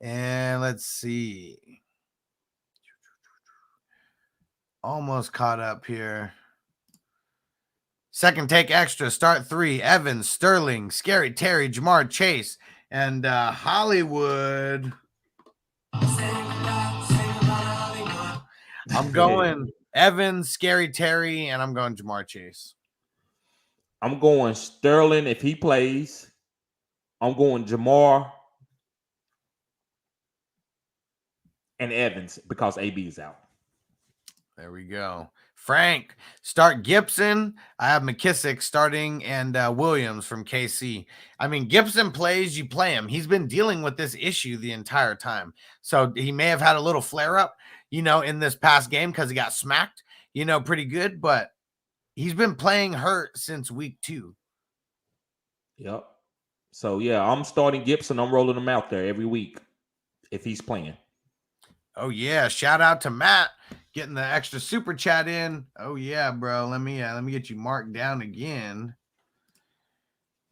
Speaker 1: And let's see. Almost caught up here. Second take extra. Start 3. Evans, Sterling, Scary Terry, Jamar Chase, and Hollywood. I'm going Evans, Scary Terry, and I'm going Jamar Chase.
Speaker 3: I'm going Sterling if he plays. I'm going Jamar and Evans because AB is out.
Speaker 1: There we go. Frank, start Gibson. I have McKissick starting and Williams from KC. I mean, Gibson plays, you play him. He's been dealing with this issue the entire time. So he may have had a little flare up, in this past game because he got smacked, pretty good. But he's been playing hurt since week 2.
Speaker 3: Yep. So, yeah, I'm starting Gibson. I'm rolling him out there every week if he's playing.
Speaker 1: Oh, yeah. Shout out to Matt getting the extra super chat in. Oh, yeah, bro. Let me get you marked down again.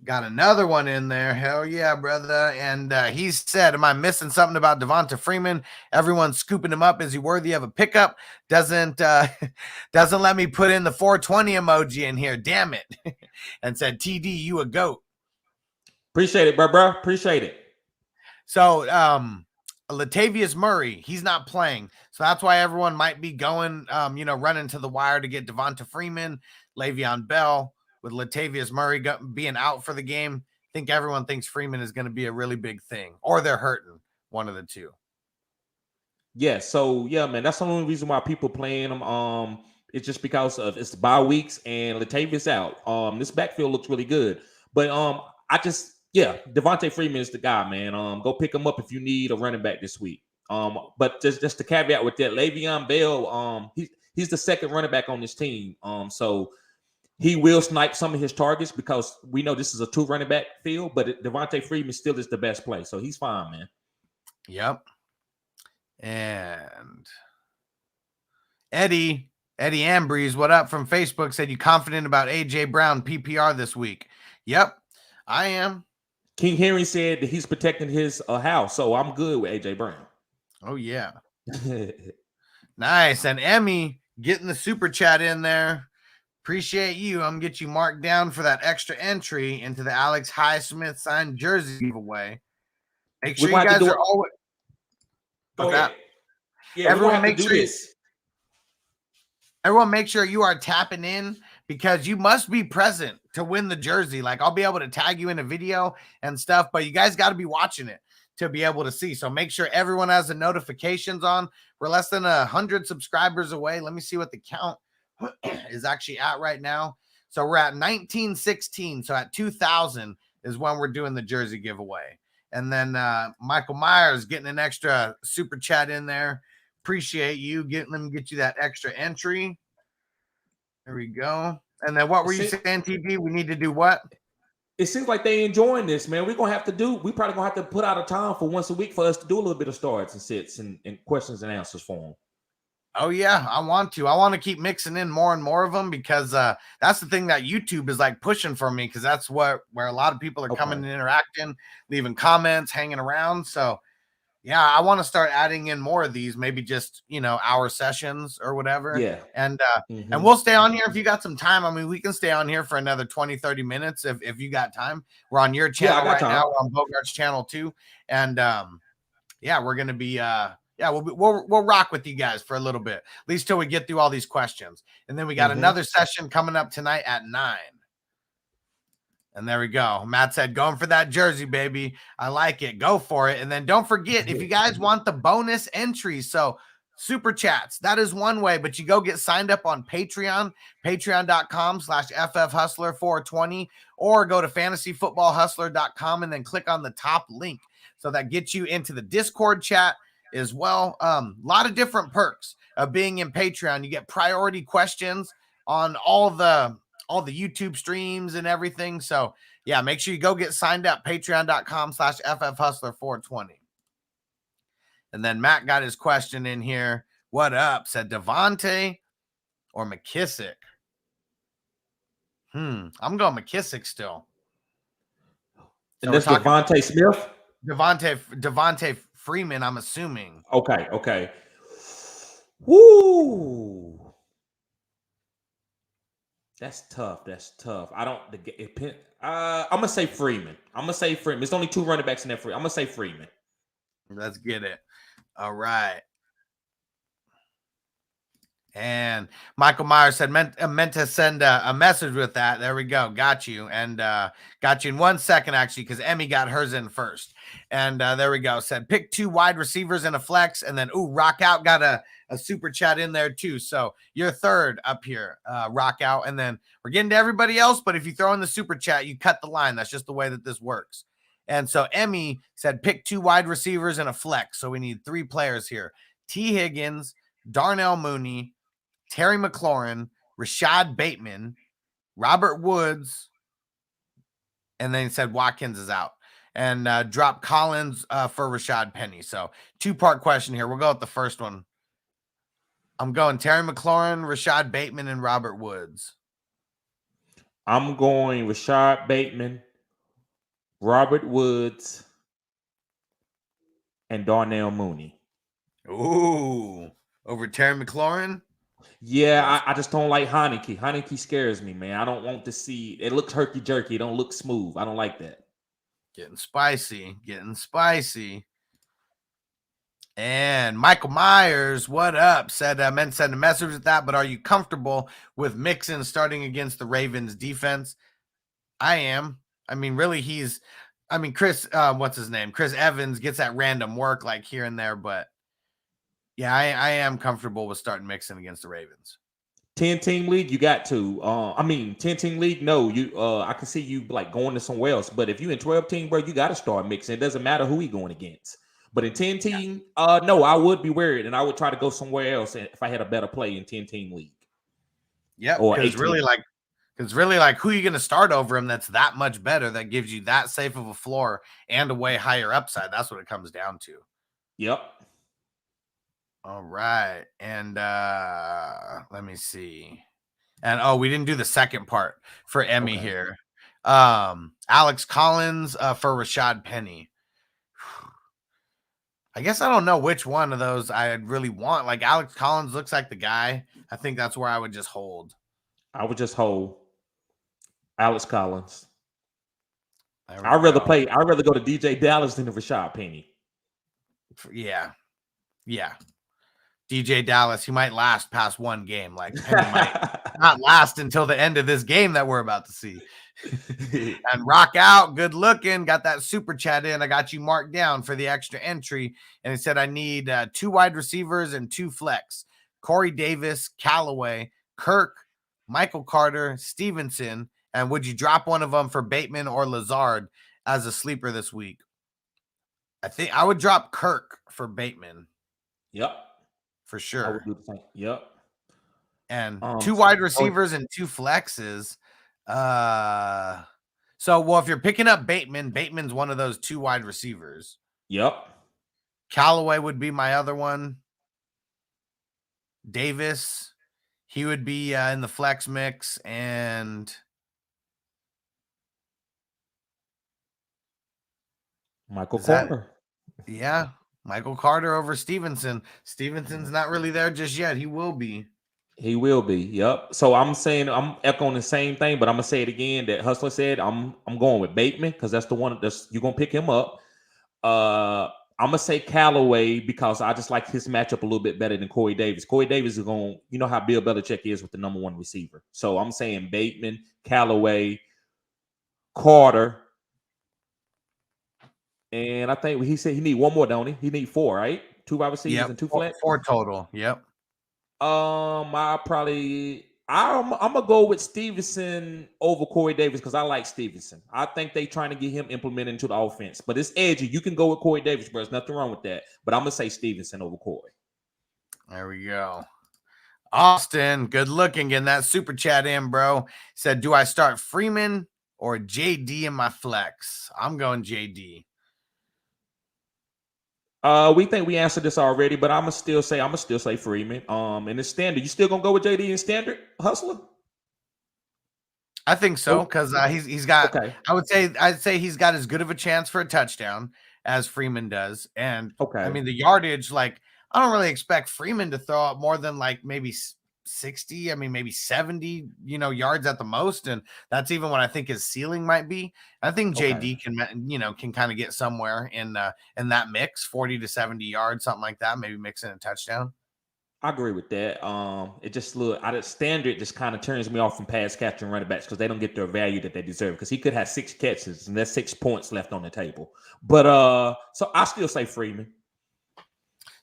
Speaker 1: Got another one in there. Hell yeah, brother. And he said, am I missing something about Devonta Freeman? Everyone's scooping him up. Is he worthy of a pickup? Doesn't let me put in the 420 emoji in here. Damn it. And said, TD, you a goat.
Speaker 3: Appreciate it, bro. Appreciate it.
Speaker 1: So, Latavius Murray, he's not playing. So that's why everyone might be going, running to the wire to get Devonta Freeman, Le'Veon Bell. With Latavius Murray being out for the game, I think everyone thinks Freeman is going to be a really big thing, or they're hurting, one of the two.
Speaker 3: Yeah, so yeah, man, that's the only reason why people playing them. It's just because of it's the bye weeks and Latavius out. This backfield looks really good, but Devonta Freeman is the guy, man. Go pick him up if you need a running back this week. But just the caveat with that, Le'Veon Bell, he's the second running back on this team. So he will snipe some of his targets because we know this is a 2 running back field, but Devonta Freeman still is the best play. So he's fine, man.
Speaker 1: Yep. And Eddie Ambrose, what up from Facebook, said you confident about AJ Brown PPR this week? Yep, I am.
Speaker 3: King Henry said that he's protecting his house, so I'm good with AJ Brown.
Speaker 1: Oh, yeah. Nice. And Emmy getting the super chat in there. Appreciate you. I'm going to get you marked down for that extra entry into the Alex Highsmith signed jersey giveaway. Make sure you guys are always.
Speaker 3: Go ahead. Yeah,
Speaker 1: everyone make sure everyone make sure you are tapping in because you must be present to win the jersey. Like I'll be able to tag you in a video and stuff, but you guys got to be watching it to be able to see. So make sure everyone has the notifications on. We're less than 100 subscribers away. Let me see what the count is actually at right now. So we're at 1916. So at 2000 is when we're doing the jersey giveaway. And then Michael Myers getting an extra super chat in there. Appreciate you. Let me get you that extra entry. There we go. And then what were you saying, TB? We need to do what?
Speaker 3: It seems like they enjoying this, man. We probably gonna have to put out a time for once a week for us to do a little bit of starts and sits and questions and answers for them.
Speaker 1: Oh yeah, I want to. I want to keep mixing in more and more of them because that's the thing that YouTube is like pushing for me because that's where a lot of people are coming and interacting, leaving comments, hanging around. So yeah, I want to start adding in more of these, maybe just hour sessions or whatever.
Speaker 3: Yeah.
Speaker 1: And we'll stay on here if you got some time. I mean, we can stay on here for another 20-30 minutes if you got time. We're on your channel right now. We're on Bogard's channel too. And yeah, we're gonna be we'll rock with you guys for a little bit, at least till we get through all these questions. And then we got another session coming up tonight at 9. And there we go. Matt said, going for that jersey, baby. I like it. Go for it. And then don't forget, if you guys want the bonus entries, so super chats, that is one way, but you go get signed up on Patreon, patreon.com/FFHustler420, or go to fantasyfootballhustler.com and then click on the top link. So that gets you into the Discord chat as well. A lot of different perks of being in Patreon. You get priority questions on all the YouTube streams and everything. So yeah, make sure you go get signed up. Patreon.com/FFHustler420. And then Matt got his question in here. What up? Said Devonte or McKissick? I'm going McKissick still.
Speaker 3: And that's Devonte Smith?
Speaker 1: Devonte Freeman, I'm assuming.
Speaker 3: Okay. Woo! That's tough. I don't. I'm gonna say Freeman. There's only 2 running backs in that. I'm gonna say Freeman.
Speaker 1: Let's get it. All right. And Michael Myers said meant to send a message with that. There we go. Got you. And got you in 1 second, actually, because Emmy got hers in first. And there we go. Said pick 2 wide receivers and a flex. And then, Rock Out got a super chat in there, too. So you're third up here, Rock Out. And then we're getting to everybody else. But if you throw in the super chat, you cut the line. That's just the way that this works. And so Emmy said pick 2 wide receivers and a flex. So we need 3 players here. T. Higgins, Darnell Mooney, Terry McLaurin, Rashad Bateman, Robert Woods, and then he said Watkins is out. And drop Collins for Rashad Penny. So 2-part question here. We'll go with the first one. I'm going Terry McLaurin, Rashad Bateman, and Robert Woods.
Speaker 3: I'm going Rashad Bateman, Robert Woods, and Darnell Mooney.
Speaker 1: Ooh, over Terry McLaurin?
Speaker 3: Yeah, I just don't like Heineke. Heineke scares me, man. I don't want to see it. Looks herky-jerky. It don't look smooth. I don't like that.
Speaker 1: Getting spicy. And Michael Myers, what up? Said meant to send a message with that, but are you comfortable with Mixon starting against the Ravens defense? I am. I mean, really, Chris, what's his name? Chris Evans gets that random work like here and there, but yeah, I am comfortable with starting Mixon against the Ravens.
Speaker 3: 10-team league, you got to. 10-team league, no. You, I can see you like going to somewhere else. But if you in 12-team, bro, you got to start Mixon. It doesn't matter who he going against. But in 10-team, no, I would be worried, and I would try to go somewhere else if I had a better play in 10-team league.
Speaker 1: Yeah, because really, who are you going to start over him that's that much better, that gives you that safe of a floor and a way higher upside? That's what it comes down to.
Speaker 3: Yep.
Speaker 1: All right. And let me see. And we didn't do the second part for Emmy here. Alex Collins for Rashad Penny. I guess I don't know which one of those I really want. Like Alex Collins looks like the guy. I think that's where I would just hold.
Speaker 3: I would just hold Alex Collins.
Speaker 1: I'd rather
Speaker 3: go to DJ Dallas than to Rashad Penny.
Speaker 1: Yeah. DJ Dallas, he might last past one game. Like Penny might not last until the end of this game that we're about to see. And Rock Out, good looking, got that super chat in. I got you marked down for the extra entry. And he said, I need 2 wide receivers and 2 flex. Corey Davis, Callaway, Kirk, Michael Carter, Stevenson. And would you drop one of them for Bateman or Lazard as a sleeper this week? I think I would drop Kirk for Bateman.
Speaker 3: Yep.
Speaker 1: For sure.
Speaker 3: I would do the same. Yep.
Speaker 1: And 2 wide receivers and 2 flexes. So if you're picking up Bateman's one of those 2 wide receivers.
Speaker 3: Yep.
Speaker 1: Callaway would be my other one. Davis, he would be in the flex mix, and
Speaker 3: Michael
Speaker 1: is that
Speaker 3: Carter.
Speaker 1: yeah, Michael Carter over Stevenson. Stevenson's not really there just yet. He will be.
Speaker 3: He will be. Yep. So I'm saying I'm echoing the same thing, but I'm gonna say it again that Hustler said. I'm going with Bateman because that's the one that's you're gonna pick him up. I'm gonna say Callaway because I just like his matchup a little bit better than Corey Davis. Corey Davis is going, you know how Bill Belichick is with the number one receiver. So I'm saying Bateman, Callaway, Carter, and I think he said he need one more, don't he? He need 4, right? 2 wide receivers and 2 flex.
Speaker 1: 4 total. Yep.
Speaker 3: I'm gonna go with Stevenson over Corey Davis because I like Stevenson. I think they trying to get him implemented into the offense, but it's edgy. You can go with Corey Davis, bro. There's nothing wrong with that. But I'm gonna say Stevenson over Corey.
Speaker 1: There we go. Austin, good looking, getting that super chat in, bro. Said, do I start Freeman or JD in my flex? I'm going JD.
Speaker 3: We think we answered this already, but I'm gonna still say Freeman. In the standard, you still gonna go with JD in standard, Hustler?
Speaker 1: I think so because he's got.
Speaker 3: Okay.
Speaker 1: I'd say he's got as good of a chance for a touchdown as Freeman does, and
Speaker 3: Okay.
Speaker 1: I mean the yardage. Like I don't really expect Freeman to throw out more than like maybe 60. I mean maybe 70. Yards at the most, and that's even what I think his ceiling might be. I think JD can kind of get somewhere in that mix, 40 to 70 yards, something like that. Maybe mix in a touchdown.
Speaker 3: I agree with that. It just out of standard just kind of turns me off from pass catching running backs because they don't get their value that they deserve. Because he could have 6 catches and there's 6 points left on the table. But so I still say Freeman.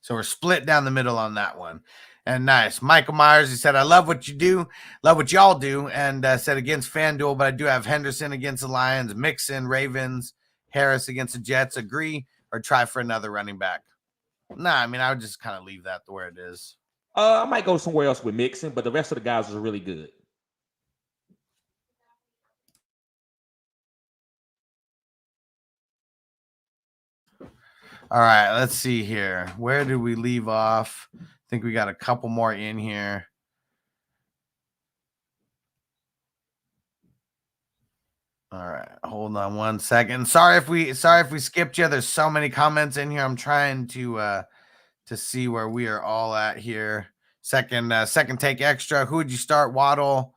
Speaker 1: So we're split down the middle on that one. And nice. Michael Myers, he said, I love what you do, love what y'all do, and said against FanDuel, but I do have Henderson against the Lions, Mixon, Ravens, Harris against the Jets. Agree or try for another running back? Nah, I mean, I would just kind of leave that the where it is.
Speaker 3: I might go somewhere else with Mixon, but the rest of the guys are really good.
Speaker 1: All right, let's see here. Where did we leave off? I think we got a couple more in here. All right, hold on one second. Sorry if we skipped you. There's so many comments in here. I'm trying to see where we are all at here. Second take extra. Who would you start? Waddle,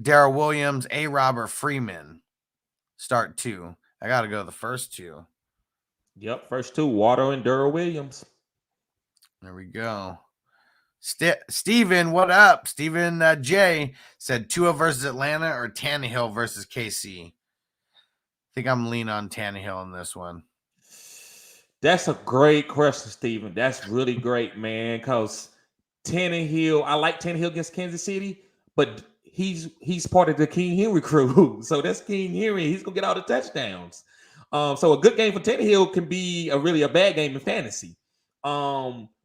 Speaker 1: Darrell Williams, A-Rob, or Freeman? Start 2. I got to go the first 2.
Speaker 3: Yep, first 2, Waddle and Darrell Williams.
Speaker 1: There we go. Steven, what up? Steven J said Tua versus Atlanta or Tannehill versus KC. I think I'm leaning on Tannehill in this one.
Speaker 3: That's a great question, Steven. That's really great, man, because Tannehill, I like Tannehill against Kansas City, but he's part of the King Henry crew. So that's King Henry. He's going to get all the touchdowns. So a good game for Tannehill can be a bad game in fantasy.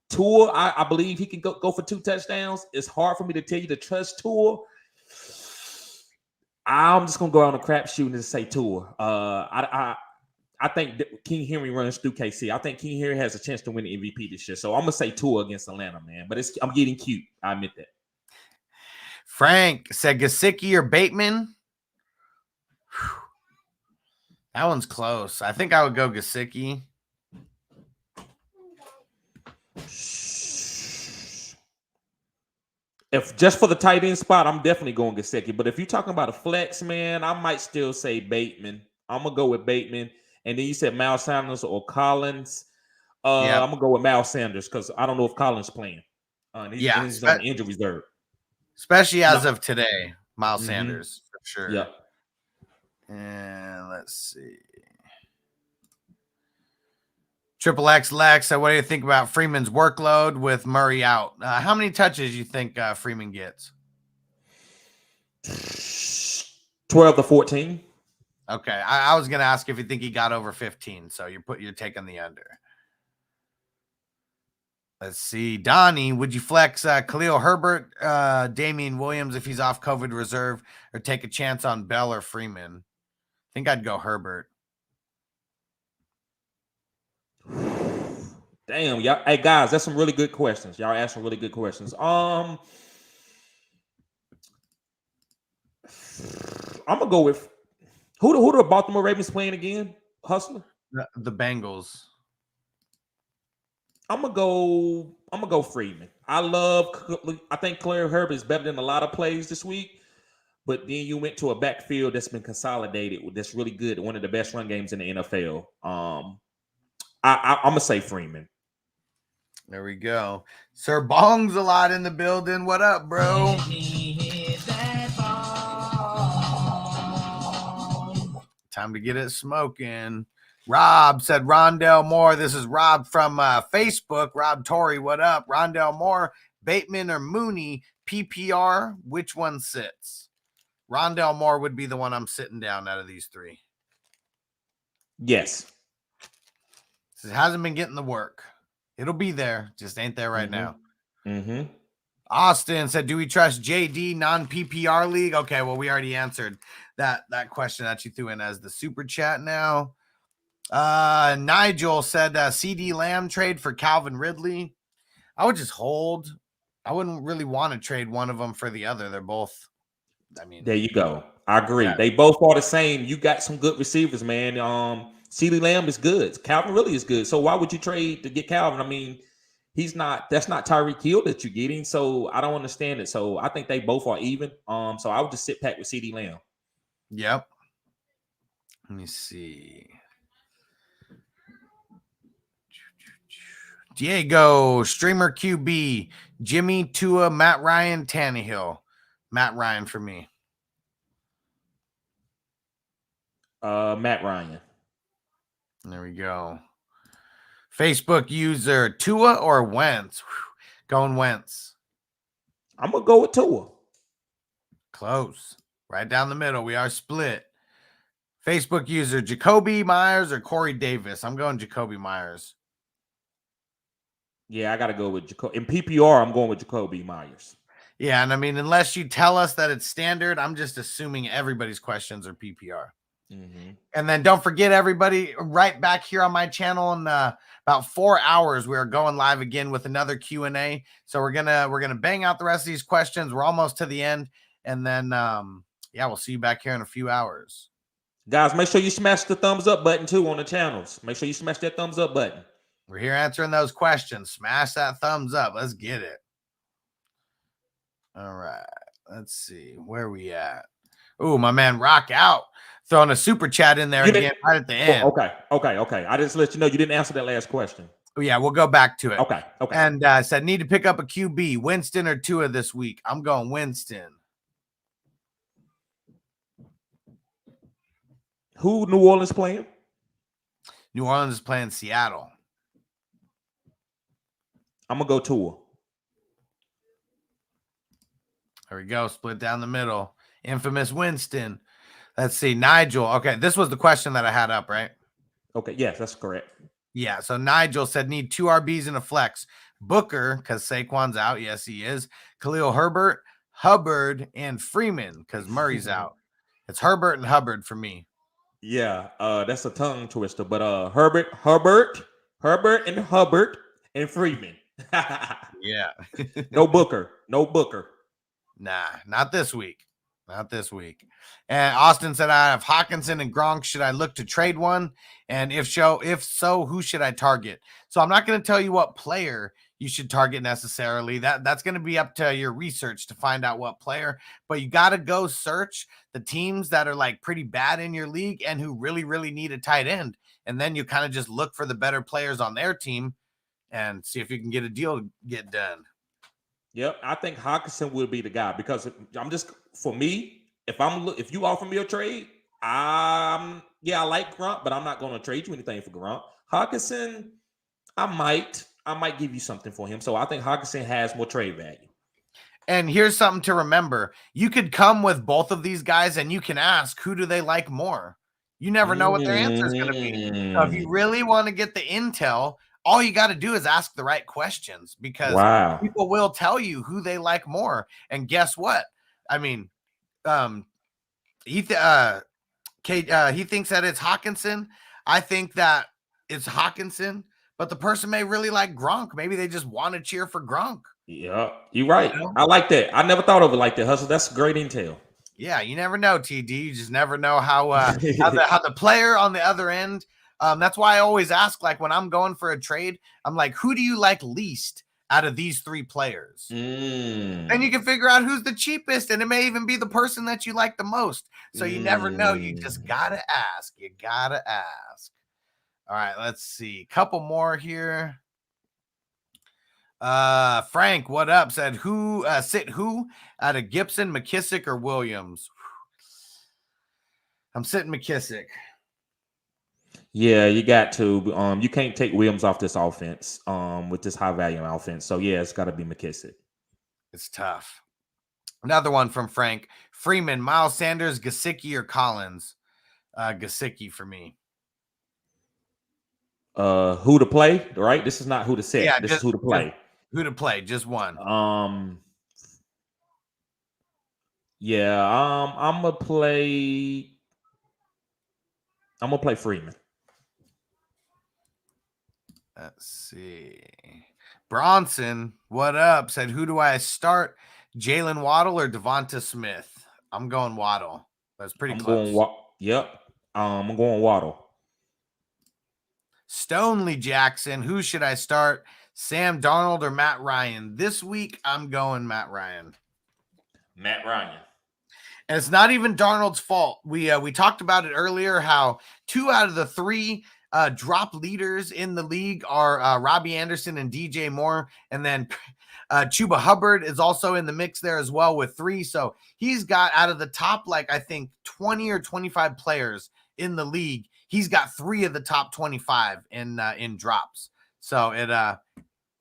Speaker 3: Tua, I believe he can go for 2 touchdowns. It's hard for me to tell you to trust Tua. I'm just going to go on a crapshoot and say Tua. I think King Henry runs through KC. I think King Henry has a chance to win the MVP this year. So I'm going to say Tua against Atlanta, man. But I'm getting cute. I admit that.
Speaker 1: Frank said Gesicki or Bateman. Whew. That one's close. I think I would go Gesicki.
Speaker 3: If just for the tight end spot, I'm definitely going Gesicki. But if you're talking about a flex, man, I might still say Bateman. I'm going to go with Bateman. And then you said Miles Sanders or Collins. I'm going to go with Miles Sanders because I don't know if Collins playing. He's on the injury reserve.
Speaker 1: Especially as of today, Miles Sanders, for sure.
Speaker 3: Yep.
Speaker 1: And let's see. Triple X Lex, what do you think about Freeman's workload with Murray out? How many touches do you think Freeman gets?
Speaker 3: 12 to 14.
Speaker 1: Okay. I was going to ask if you think he got over 15, so you're taking the under. Let's see. Donnie, would you flex Khalil Herbert, Damien Williams if he's off COVID reserve, or take a chance on Bell or Freeman? I think I'd go Herbert.
Speaker 3: Damn, y'all. Hey guys, that's some really good questions. Y'all asked some really good questions. I'm gonna go with who the Baltimore Ravens playing again? Hustler.
Speaker 1: The Bengals.
Speaker 3: I'm gonna go Freeman. I think Claire Herbert is better than a lot of plays this week. But then you went to a backfield that's been consolidated. That's really good. One of the best run games in the NFL. I'm gonna say Freeman.
Speaker 1: There we go. Sir Bong's a lot in the building. What up, bro? Time to get it smoking. Rob said Rondell Moore. This is Rob from Facebook. Rob Torrey, what up? Rondell Moore, Bateman or Mooney, PPR, which one sits? Rondell Moore would be the one I'm sitting down out of these three.
Speaker 3: Yes.
Speaker 1: It hasn't been getting the work. It'll be there. Just ain't there right now.
Speaker 3: Mm-hmm.
Speaker 1: Austin said, do we trust JD non-PPR league? Okay, well, we already answered that question that you threw in as the super chat now. Nigel said CD Lamb trade for Calvin Ridley. I would just hold. I wouldn't really want to trade one of them for the other. They're both, I mean.
Speaker 3: There you go. I agree.
Speaker 1: Yeah.
Speaker 3: They both are the same. You got some good receivers, man. CeeDee Lamb is good. Calvin really is good. So why would you trade to get Calvin? I mean, that's not Tyreek Hill that you're getting. So I don't understand it. So I think they both are even. So I would just sit back with CeeDee Lamb.
Speaker 1: Yep. Let me see. Diego, streamer QB, Jimmy, Tua, Matt Ryan, Tannehill. Matt Ryan for me.
Speaker 3: Matt Ryan.
Speaker 1: There we go. Facebook user, Tua or Wentz? Going Wentz.
Speaker 3: I'm going to go with Tua.
Speaker 1: Close. Right down the middle. We are split. Facebook user, Jacoby Myers or Corey Davis? I'm going Jacoby Myers.
Speaker 3: Yeah, I got to go with Jacoby. In PPR, I'm going with Jacoby Myers.
Speaker 1: Yeah, and I mean, unless you tell us that it's standard, I'm just assuming everybody's questions are PPR.
Speaker 3: Mm-hmm.
Speaker 1: And then don't forget, everybody, right back here on my channel in about 4 hours, we are going live again with another Q&A. So we're gonna bang out the rest of these questions. We're almost to the end, and then yeah, we'll see you back here in a few hours.
Speaker 3: Guys, make sure you smash the thumbs up button too on the channels. Make sure you smash that thumbs up button.
Speaker 1: We're here answering those questions. Smash that thumbs up. Let's get it. All right. Let's see. Where we at? Oh, my man Rock Out throwing a super chat in there again right at the end.
Speaker 3: Okay. I just let you know you didn't answer that last question.
Speaker 1: Oh, yeah, we'll go back to it.
Speaker 3: Okay.
Speaker 1: And said, need to pick up a QB, Winston or Tua this week. I'm going Winston.
Speaker 3: Who New Orleans playing?
Speaker 1: New Orleans is playing Seattle.
Speaker 3: I'm going to go Tua.
Speaker 1: There we go. Split down the middle. Infamous Winston. Let's see. Nigel. Okay, this was the question that I had up, right?
Speaker 3: Okay, yes, that's correct.
Speaker 1: Yeah, so Nigel said need 2 RBs and a flex. Booker, because Saquon's out. Yes, he is. Khalil Herbert, Hubbard, and Freeman, because Murray's out. It's Herbert and Hubbard for me.
Speaker 3: Yeah, that's a tongue twister, but Herbert, and Hubbard, and Freeman.
Speaker 1: Yeah.
Speaker 3: No Booker.
Speaker 1: Nah, not this week. Not this week. And Austin said, I have Hawkinson and Gronk. Should I look to trade one? And if so, who should I target? So I'm not going to tell you what player you should target necessarily. That's going to be up to your research to find out what player. But you got to go search the teams that are like pretty bad in your league and who really, really need a tight end. And then you kind of just look for the better players on their team and see if you can get a deal to get done.
Speaker 3: Yep, I think Hawkinson would be the guy because for me, if you offer me a trade, I like Grunt, but I'm not going to trade you anything for Grunt. Hawkinson, I might give you something for him. So I think Hawkinson has more trade value.
Speaker 1: And here's something to remember. You could come with both of these guys and you can ask, who do they like more? You never know what their answer is going to be. So if you really want to get the intel, all you got to do is ask the right questions because people will tell you who they like more. And guess what? I mean, he thinks that it's Hawkinson. I think that it's Hawkinson, but the person may really like Gronk. Maybe they just want to cheer for Gronk.
Speaker 3: Yeah, you're right.
Speaker 1: You know?
Speaker 3: I like that. I never thought of it like that, Hustle. That's great intel.
Speaker 1: Yeah, you never know, TD. You just never know how the player on the other end. That's why I always ask, like when I'm going for a trade, I'm like, who do you like least out of these three players? And you can figure out who's the cheapest, and it may even be the person that you like the most. So you never know. You just gotta ask. You gotta ask. All right, let's see. Couple more here. Frank, what up? Said sit who out of Gibson, McKissick, or Williams? I'm sitting McKissick.
Speaker 3: Yeah, you got to. You can't take Williams off this offense. With this high value offense. So yeah, it's got to be McKissick.
Speaker 1: It's tough. Another one from Frank. Freeman, Miles Sanders, Gesicki, or Collins? Gesicki for me.
Speaker 3: Who to play? Right. This is not who to set.
Speaker 1: Yeah,
Speaker 3: this is who to play.
Speaker 1: Who to play? Just one.
Speaker 3: Yeah. I'm gonna play Freeman.
Speaker 1: Let's see. Bronson, what up? Said, who do I start? Jalen Waddle or Devonta Smith? I'm going Waddle. That's pretty close.
Speaker 3: I'm going Waddle.
Speaker 1: Stonely Jackson, who should I start? Sam Darnold or Matt Ryan? This week, I'm going Matt Ryan.
Speaker 3: Matt Ryan.
Speaker 1: And it's not even Darnold's fault. We talked about it earlier, how 2 out of the 3 drop leaders in the league are Robbie Anderson and DJ Moore. And then Chuba Hubbard is also in the mix there as well with 3. So he's got out of the top, like I think 20 or 25 players in the league, he's got 3 of the top 25 in drops. So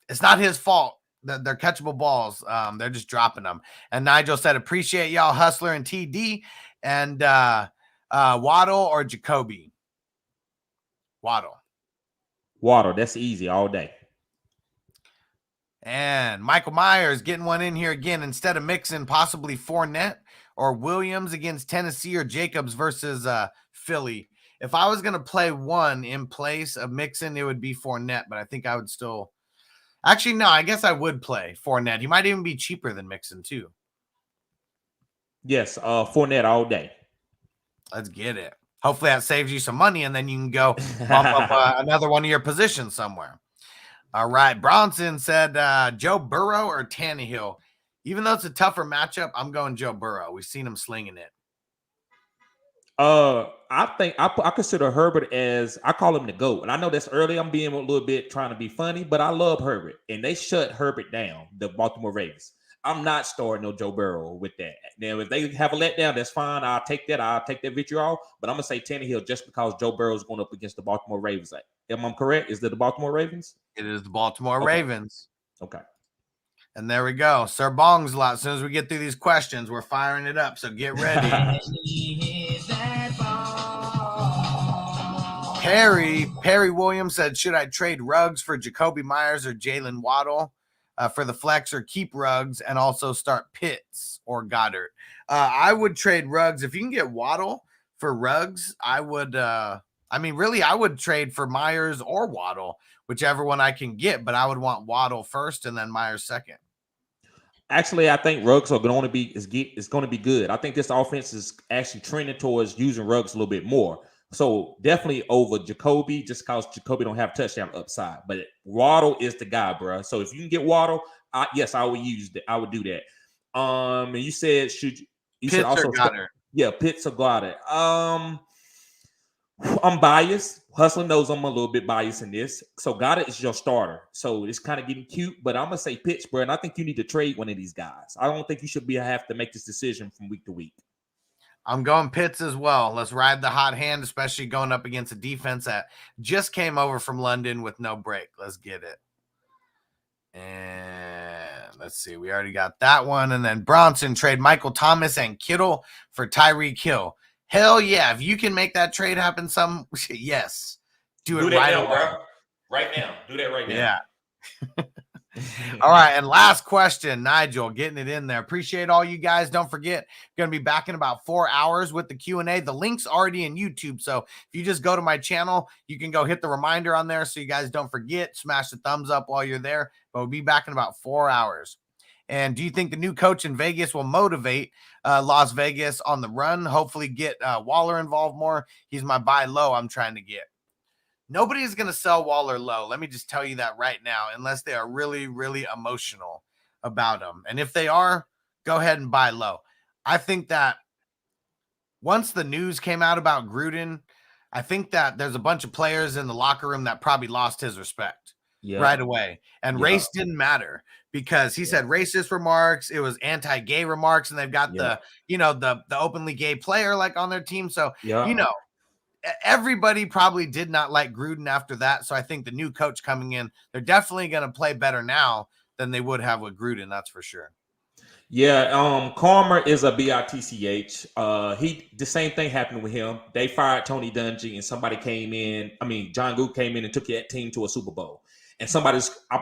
Speaker 1: it's not his fault. They're catchable balls. They're just dropping them. And Nigel said, appreciate y'all, Hustler and TD. And Waddle or Jacoby?
Speaker 3: Waddle. That's easy all day.
Speaker 1: And Michael Myers getting one in here again. Instead of Mixon, possibly Fournette or Williams against Tennessee, or Jacobs versus Philly. If I was going to play one in place of Mixon, it would be Fournette. But I think I would still... Actually, no, I guess I would play Fournette. He might even be cheaper than Mixon, too.
Speaker 3: Yes, Fournette all day. Let's
Speaker 1: get it. Hopefully that saves you some money, and then you can go bump up another one of your positions somewhere. All right. Bronson said Joe Burrow or Tannehill. Even though it's a tougher matchup, I'm going Joe Burrow. We've seen him slinging it.
Speaker 3: I think I consider Herbert as, I call him the GOAT. And I know that's early. I'm being a little bit trying to be funny, but I love Herbert. And they shut Herbert down, the Baltimore Ravens. I'm not starting no Joe Burrow with that. Now, if they have a letdown, that's fine. I'll take that. I'll take that vitriol. But I'm going to say Tannehill just because Joe Burrow is going up against the Baltimore Ravens. Am I correct? Is it the Baltimore Ravens?
Speaker 1: It is the Baltimore Ravens.
Speaker 3: Okay.
Speaker 1: And there we go. Sir Bong's a lot. As soon as we get through these questions, we're firing it up. So get ready. Perry Williams said, should I trade Ruggs for Jacoby Myers or Jalen Waddle for the flex, or keep Ruggs and also start Pitts or Goddard? I would trade Ruggs. If you can get Waddle for Ruggs, I would I would trade for Myers or Waddle, whichever one I can get, but I would want Waddle first and then Myers second.
Speaker 3: Actually, I think Ruggs are going to be good. I think this offense is actually trending towards using Ruggs a little bit more. So definitely over Jacoby, just because Jacoby don't have touchdown upside. But Waddle is the guy, bro. So if you can get Waddle, I would use that. I would do that. And you said
Speaker 1: Pitts also Goddard?
Speaker 3: Pitts or Goddard. I'm biased. Hustler knows I'm a little bit biased in this. So Goddard is your starter. So it's kind of getting cute, but I'm gonna say Pitts, bro. And I think you need to trade one of these guys. I don't think you should have to make this decision from week to week.
Speaker 1: I'm going Pitts as well. Let's ride the hot hand, especially going up against a defense that just came over from London with no break. Let's get it. And let's see. We already got that one. And then Bronson, trade Michael Thomas and Kittle for Tyreek Hill. Hell yeah. If you can make that trade happen, yes. Do it right
Speaker 3: now,
Speaker 1: away.
Speaker 3: Bro. Right now. Do that right now.
Speaker 1: Yeah. All right, and last question, Nigel, getting it in there. Appreciate all you guys. Don't forget, going to be back in about 4 hours with the Q&A. The link's already in YouTube, so if you just go to my channel, you can go hit the reminder on there so you guys don't forget. Smash the thumbs up while you're there, but we'll be back in about 4 hours. And do you think the new coach in Vegas will motivate Las Vegas on the run? Hopefully get Waller involved more. He's my buy low I'm trying to get. Nobody is going to sell Waller low. Let me just tell you that right now, unless they are really, really emotional about him. And if they are, go ahead and buy low. I think that once the news came out about Gruden, I think that there's a bunch of players in the locker room that probably lost his respect right away. And race didn't matter because he said racist remarks. It was anti-gay remarks. And they've got the openly gay player like on their team. So, everybody probably did not like Gruden after that. So I think the new coach coming in, they're definitely going to play better now than they would have with Gruden. That's for sure.
Speaker 3: Yeah. Karma is a BITCH. The same thing happened with him. They fired Tony Dungy and somebody came in. I mean, John Gook came in and took that team to a Super Bowl. And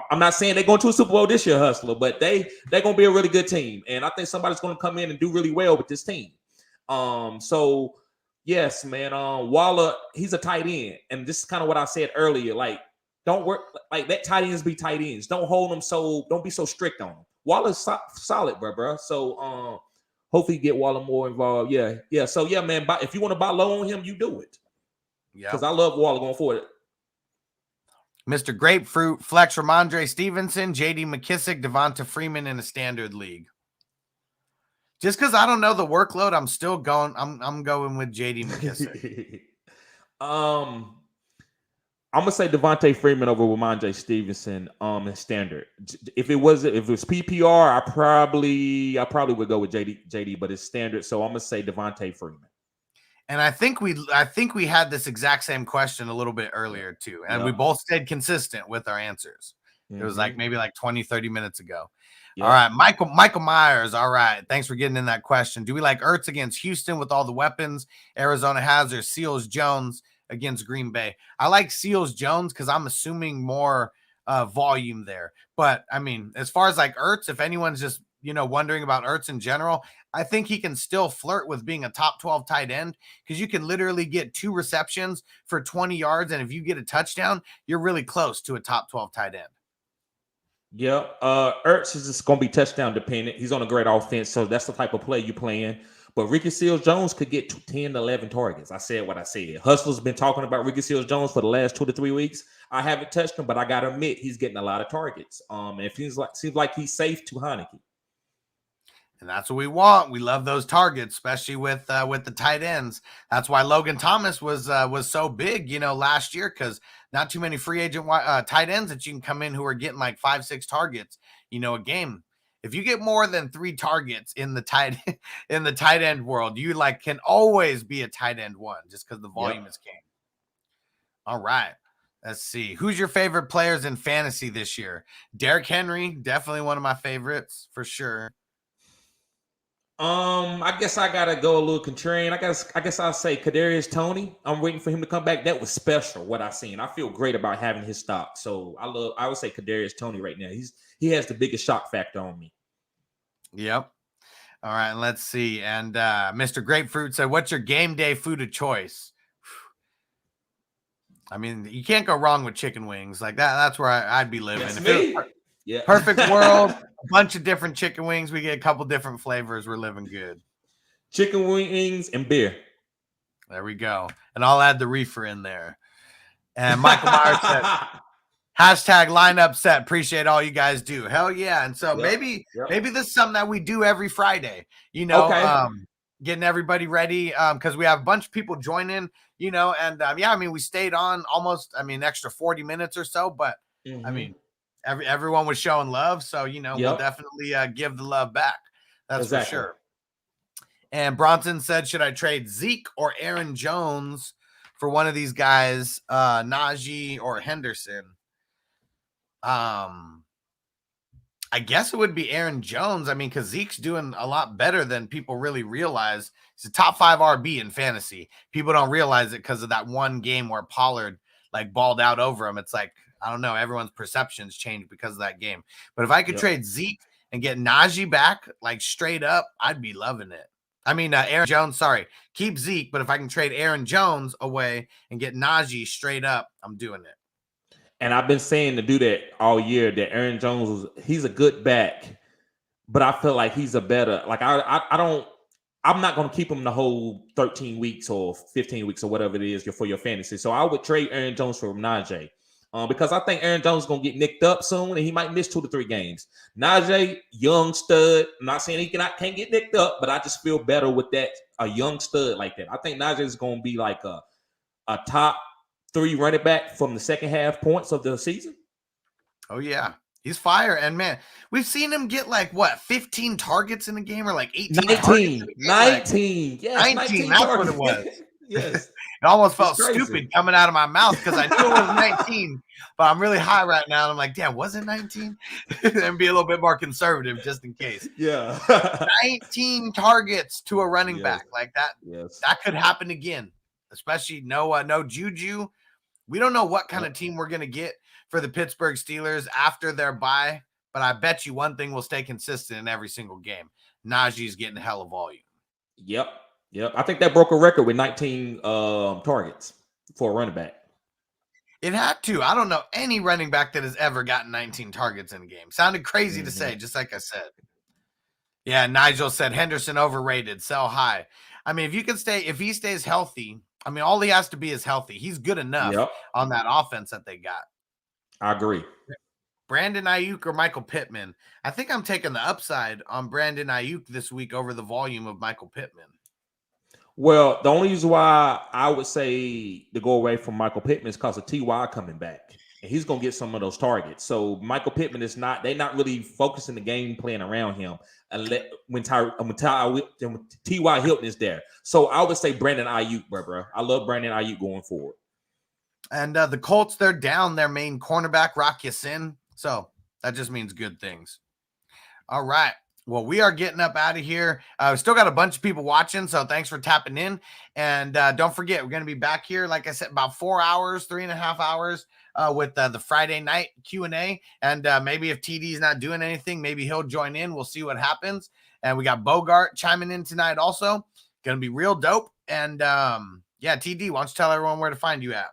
Speaker 3: I'm not saying they're going to a Super Bowl this year, Hustler, but they're going to be a really good team. And I think somebody's going to come in and do really well with this team. So yes, man. Waller, he's a tight end, and this is kind of what I said earlier. Like, don't work like that. Tight ends be tight ends. Don't hold them don't be so strict on them. Waller's solid, bro. So, hopefully, get Waller more involved. Yeah. So, yeah, man. If you want to buy low on him, you do it. Yeah, because I love Waller going forward.
Speaker 1: Mr. Grapefruit, Flex Ramondre Stevenson, J.D. McKissick, Devonta Freeman in a standard league. Just because I don't know the workload, I'm still going. I'm going with J.D. McKissick.
Speaker 3: I'm gonna say Devonta Freeman over Ramondre Stevenson. In standard. If it was PPR, I probably would go with JD, but it's standard. So I'm gonna say Devonta Freeman.
Speaker 1: And I think we had this exact same question a little bit earlier too, and we both stayed consistent with our answers. It was like maybe 20, 30 minutes ago. All right, Michael Myers. All right, thanks for getting in that question. Do we like Ertz against Houston with all the weapons Arizona has, or Seals Jones against Green Bay? I like Seals Jones because I'm assuming more volume there. But I mean, as far as like Ertz, if anyone's just wondering about Ertz in general, I think he can still flirt with being a top 12 tight end because you can literally get 2 receptions for 20 yards, and if you get a touchdown, you're really close to a top 12 tight end.
Speaker 3: Yeah, Ertz is just going to be touchdown dependent. He's on a great offense, so that's the type of play you're playing. But Ricky Seals-Jones could get 10 to 11 targets. I said what I said. Hustler's been talking about Ricky Seals-Jones for the last 2 to 3 weeks. I haven't touched him, but I got to admit he's getting a lot of targets. And it seems like he's safe to Heineke.
Speaker 1: And that's what we want. We love those targets, especially with the tight ends. That's why Logan Thomas was so big, last year, because not too many free agent tight ends that you can come in who are getting like 5-6 targets, a game. If you get more than 3 targets in the tight end world, you can always be a tight end 1 just because the volume is king. All right. Let's see. Who's your favorite players in fantasy this year? Derrick Henry, definitely one of my favorites for sure.
Speaker 3: I guess I gotta go a little contrarian. I guess I'll say Kadarius Toney. I'm waiting for him to come back. That was special what I seen. I feel great about having his stock. So I would say Kadarius Toney right now. He has the biggest shock factor on me.
Speaker 1: Yep. All right, let's see. And Mr. Grapefruit said, "What's your game day food of choice?" I mean, you can't go wrong with chicken wings. Like that. That's where I'd be living.
Speaker 3: That's me. Yeah.
Speaker 1: Perfect world. A bunch of different chicken wings. We get a couple different flavors. We're living good.
Speaker 3: Chicken wings and beer.
Speaker 1: There we go. And I'll add the reefer in there. And Michael Myers said, hashtag lineup set. Appreciate all you guys do. Hell yeah. And so maybe this is something that we do every Friday, getting everybody ready. Because we have a bunch of people joining, and we stayed on almost, extra 40 minutes or so, but everyone was showing love. So, we'll definitely give the love back. That's for sure. And Bronson said, should I trade Zeke or Aaron Jones for one of these guys, Najee or Henderson? I guess it would be Aaron Jones. Because Zeke's doing a lot better than people really realize. He's a top 5 RB in fantasy. People don't realize it because of that one game where Pollard balled out over him. It's like, I don't know. Everyone's perceptions changed because of that game. But if I could trade Zeke and get Najee back, like straight up, I'd be loving it. I mean, Aaron Jones, sorry. Keep Zeke, but if I can trade Aaron Jones away and get Najee straight up, I'm doing it.
Speaker 3: And I've been saying to do that all year, that Aaron Jones, he's a good back, but I feel like he's a better, like I'm not going to keep him the whole 13 weeks or 15 weeks or whatever it is for your fantasy. So I would trade Aaron Jones for Najee because I think Aaron Jones is going to get nicked up soon and he might miss 2 to 3 games. Najee, young stud. I'm not saying he can't get nicked up, but I just feel better with that, a young stud like that. I think Najee is going to be like a top 3 running back from the second half points of the season.
Speaker 1: Oh, yeah. He's fire. And, man, we've seen him get, 15 targets in a game or 18
Speaker 3: 19.
Speaker 1: 19.
Speaker 3: Yes,
Speaker 1: 19. That's what it was.
Speaker 3: Yes.
Speaker 1: It almost felt stupid coming out of my mouth because I knew it was 19, but I'm really high right now. And I'm like, damn, was it 19? And be a little bit more conservative just in case.
Speaker 3: Yeah.
Speaker 1: 19 targets to a running back like that.
Speaker 3: Yes.
Speaker 1: That could happen again, especially no Juju. We don't know what kind of team we're going to get for the Pittsburgh Steelers after their bye, but I bet you one thing will stay consistent in every single game. Najee's getting hella volume.
Speaker 3: Yep. I think that broke a record with 19 targets for a running back.
Speaker 1: It had to. I don't know any running back that has ever gotten 19 targets in a game. Sounded crazy to say, just like I said. Yeah, Nigel said Henderson overrated, sell high. I mean, if he stays healthy, I mean, all he has to be is healthy. He's good enough on that offense that they got.
Speaker 3: I agree.
Speaker 1: Brandon Ayuk or Michael Pittman? I think I'm taking the upside on Brandon Ayuk this week over the volume of Michael Pittman.
Speaker 3: Well, the only reason why I would say to go away from Michael Pittman is because of T.Y. coming back. And he's going to get some of those targets. So Michael Pittman they're not really focusing the game plan around him when T.Y. Hilton is there. So I would say Brandon Ayuk, bro. I love Brandon Ayuk going forward. And
Speaker 1: the Colts, they're down their main cornerback, Rock Ya-Sin. So that just means good things. All right. Well, we are getting up out of here. We still got a bunch of people watching, so thanks for tapping in. And don't forget, we're going to be back here, like I said, about 4 hours, 3.5 hours with the Friday night Q&A. And maybe if TD's not doing anything, maybe he'll join in. We'll see what happens. And we got Bogart chiming in tonight also. Going to be real dope. And, TD, why don't you tell everyone where to find you at?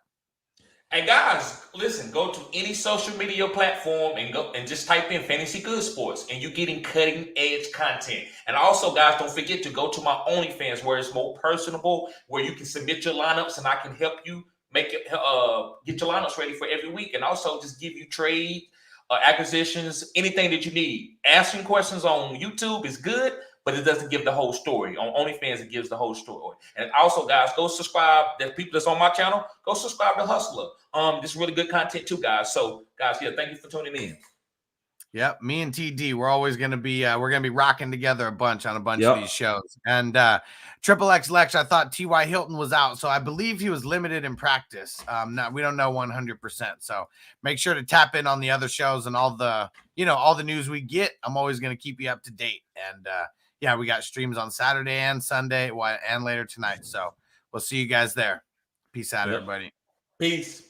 Speaker 3: Hey guys, listen, go to any social media platform and go and just type in Fantasy Good Sports and you're getting cutting edge content. And also, guys, don't forget to go to my OnlyFans where it's more personable, where you can submit your lineups and I can help you make it get your lineups ready for every week. And also just give you trade acquisitions, anything that you need. Asking questions on YouTube is good, but it doesn't give the whole story. On OnlyFans, it gives the whole story. And also, guys, go subscribe. There's people that's on my channel. Go subscribe to Hustler. This is really good content too, guys. So, guys, thank you for tuning in.
Speaker 1: Yep, me and TD, we're always going to be rocking together a bunch on a bunch of these shows. And Triple X Lex, I thought T.Y. Hilton was out, so I believe he was limited in practice. We don't know 100%. So make sure to tap in on the other shows and all the news we get. I'm always going to keep you up to date. And we got streams on Saturday and Sunday and later tonight. So we'll see you guys there. Peace out, everybody.
Speaker 3: Peace.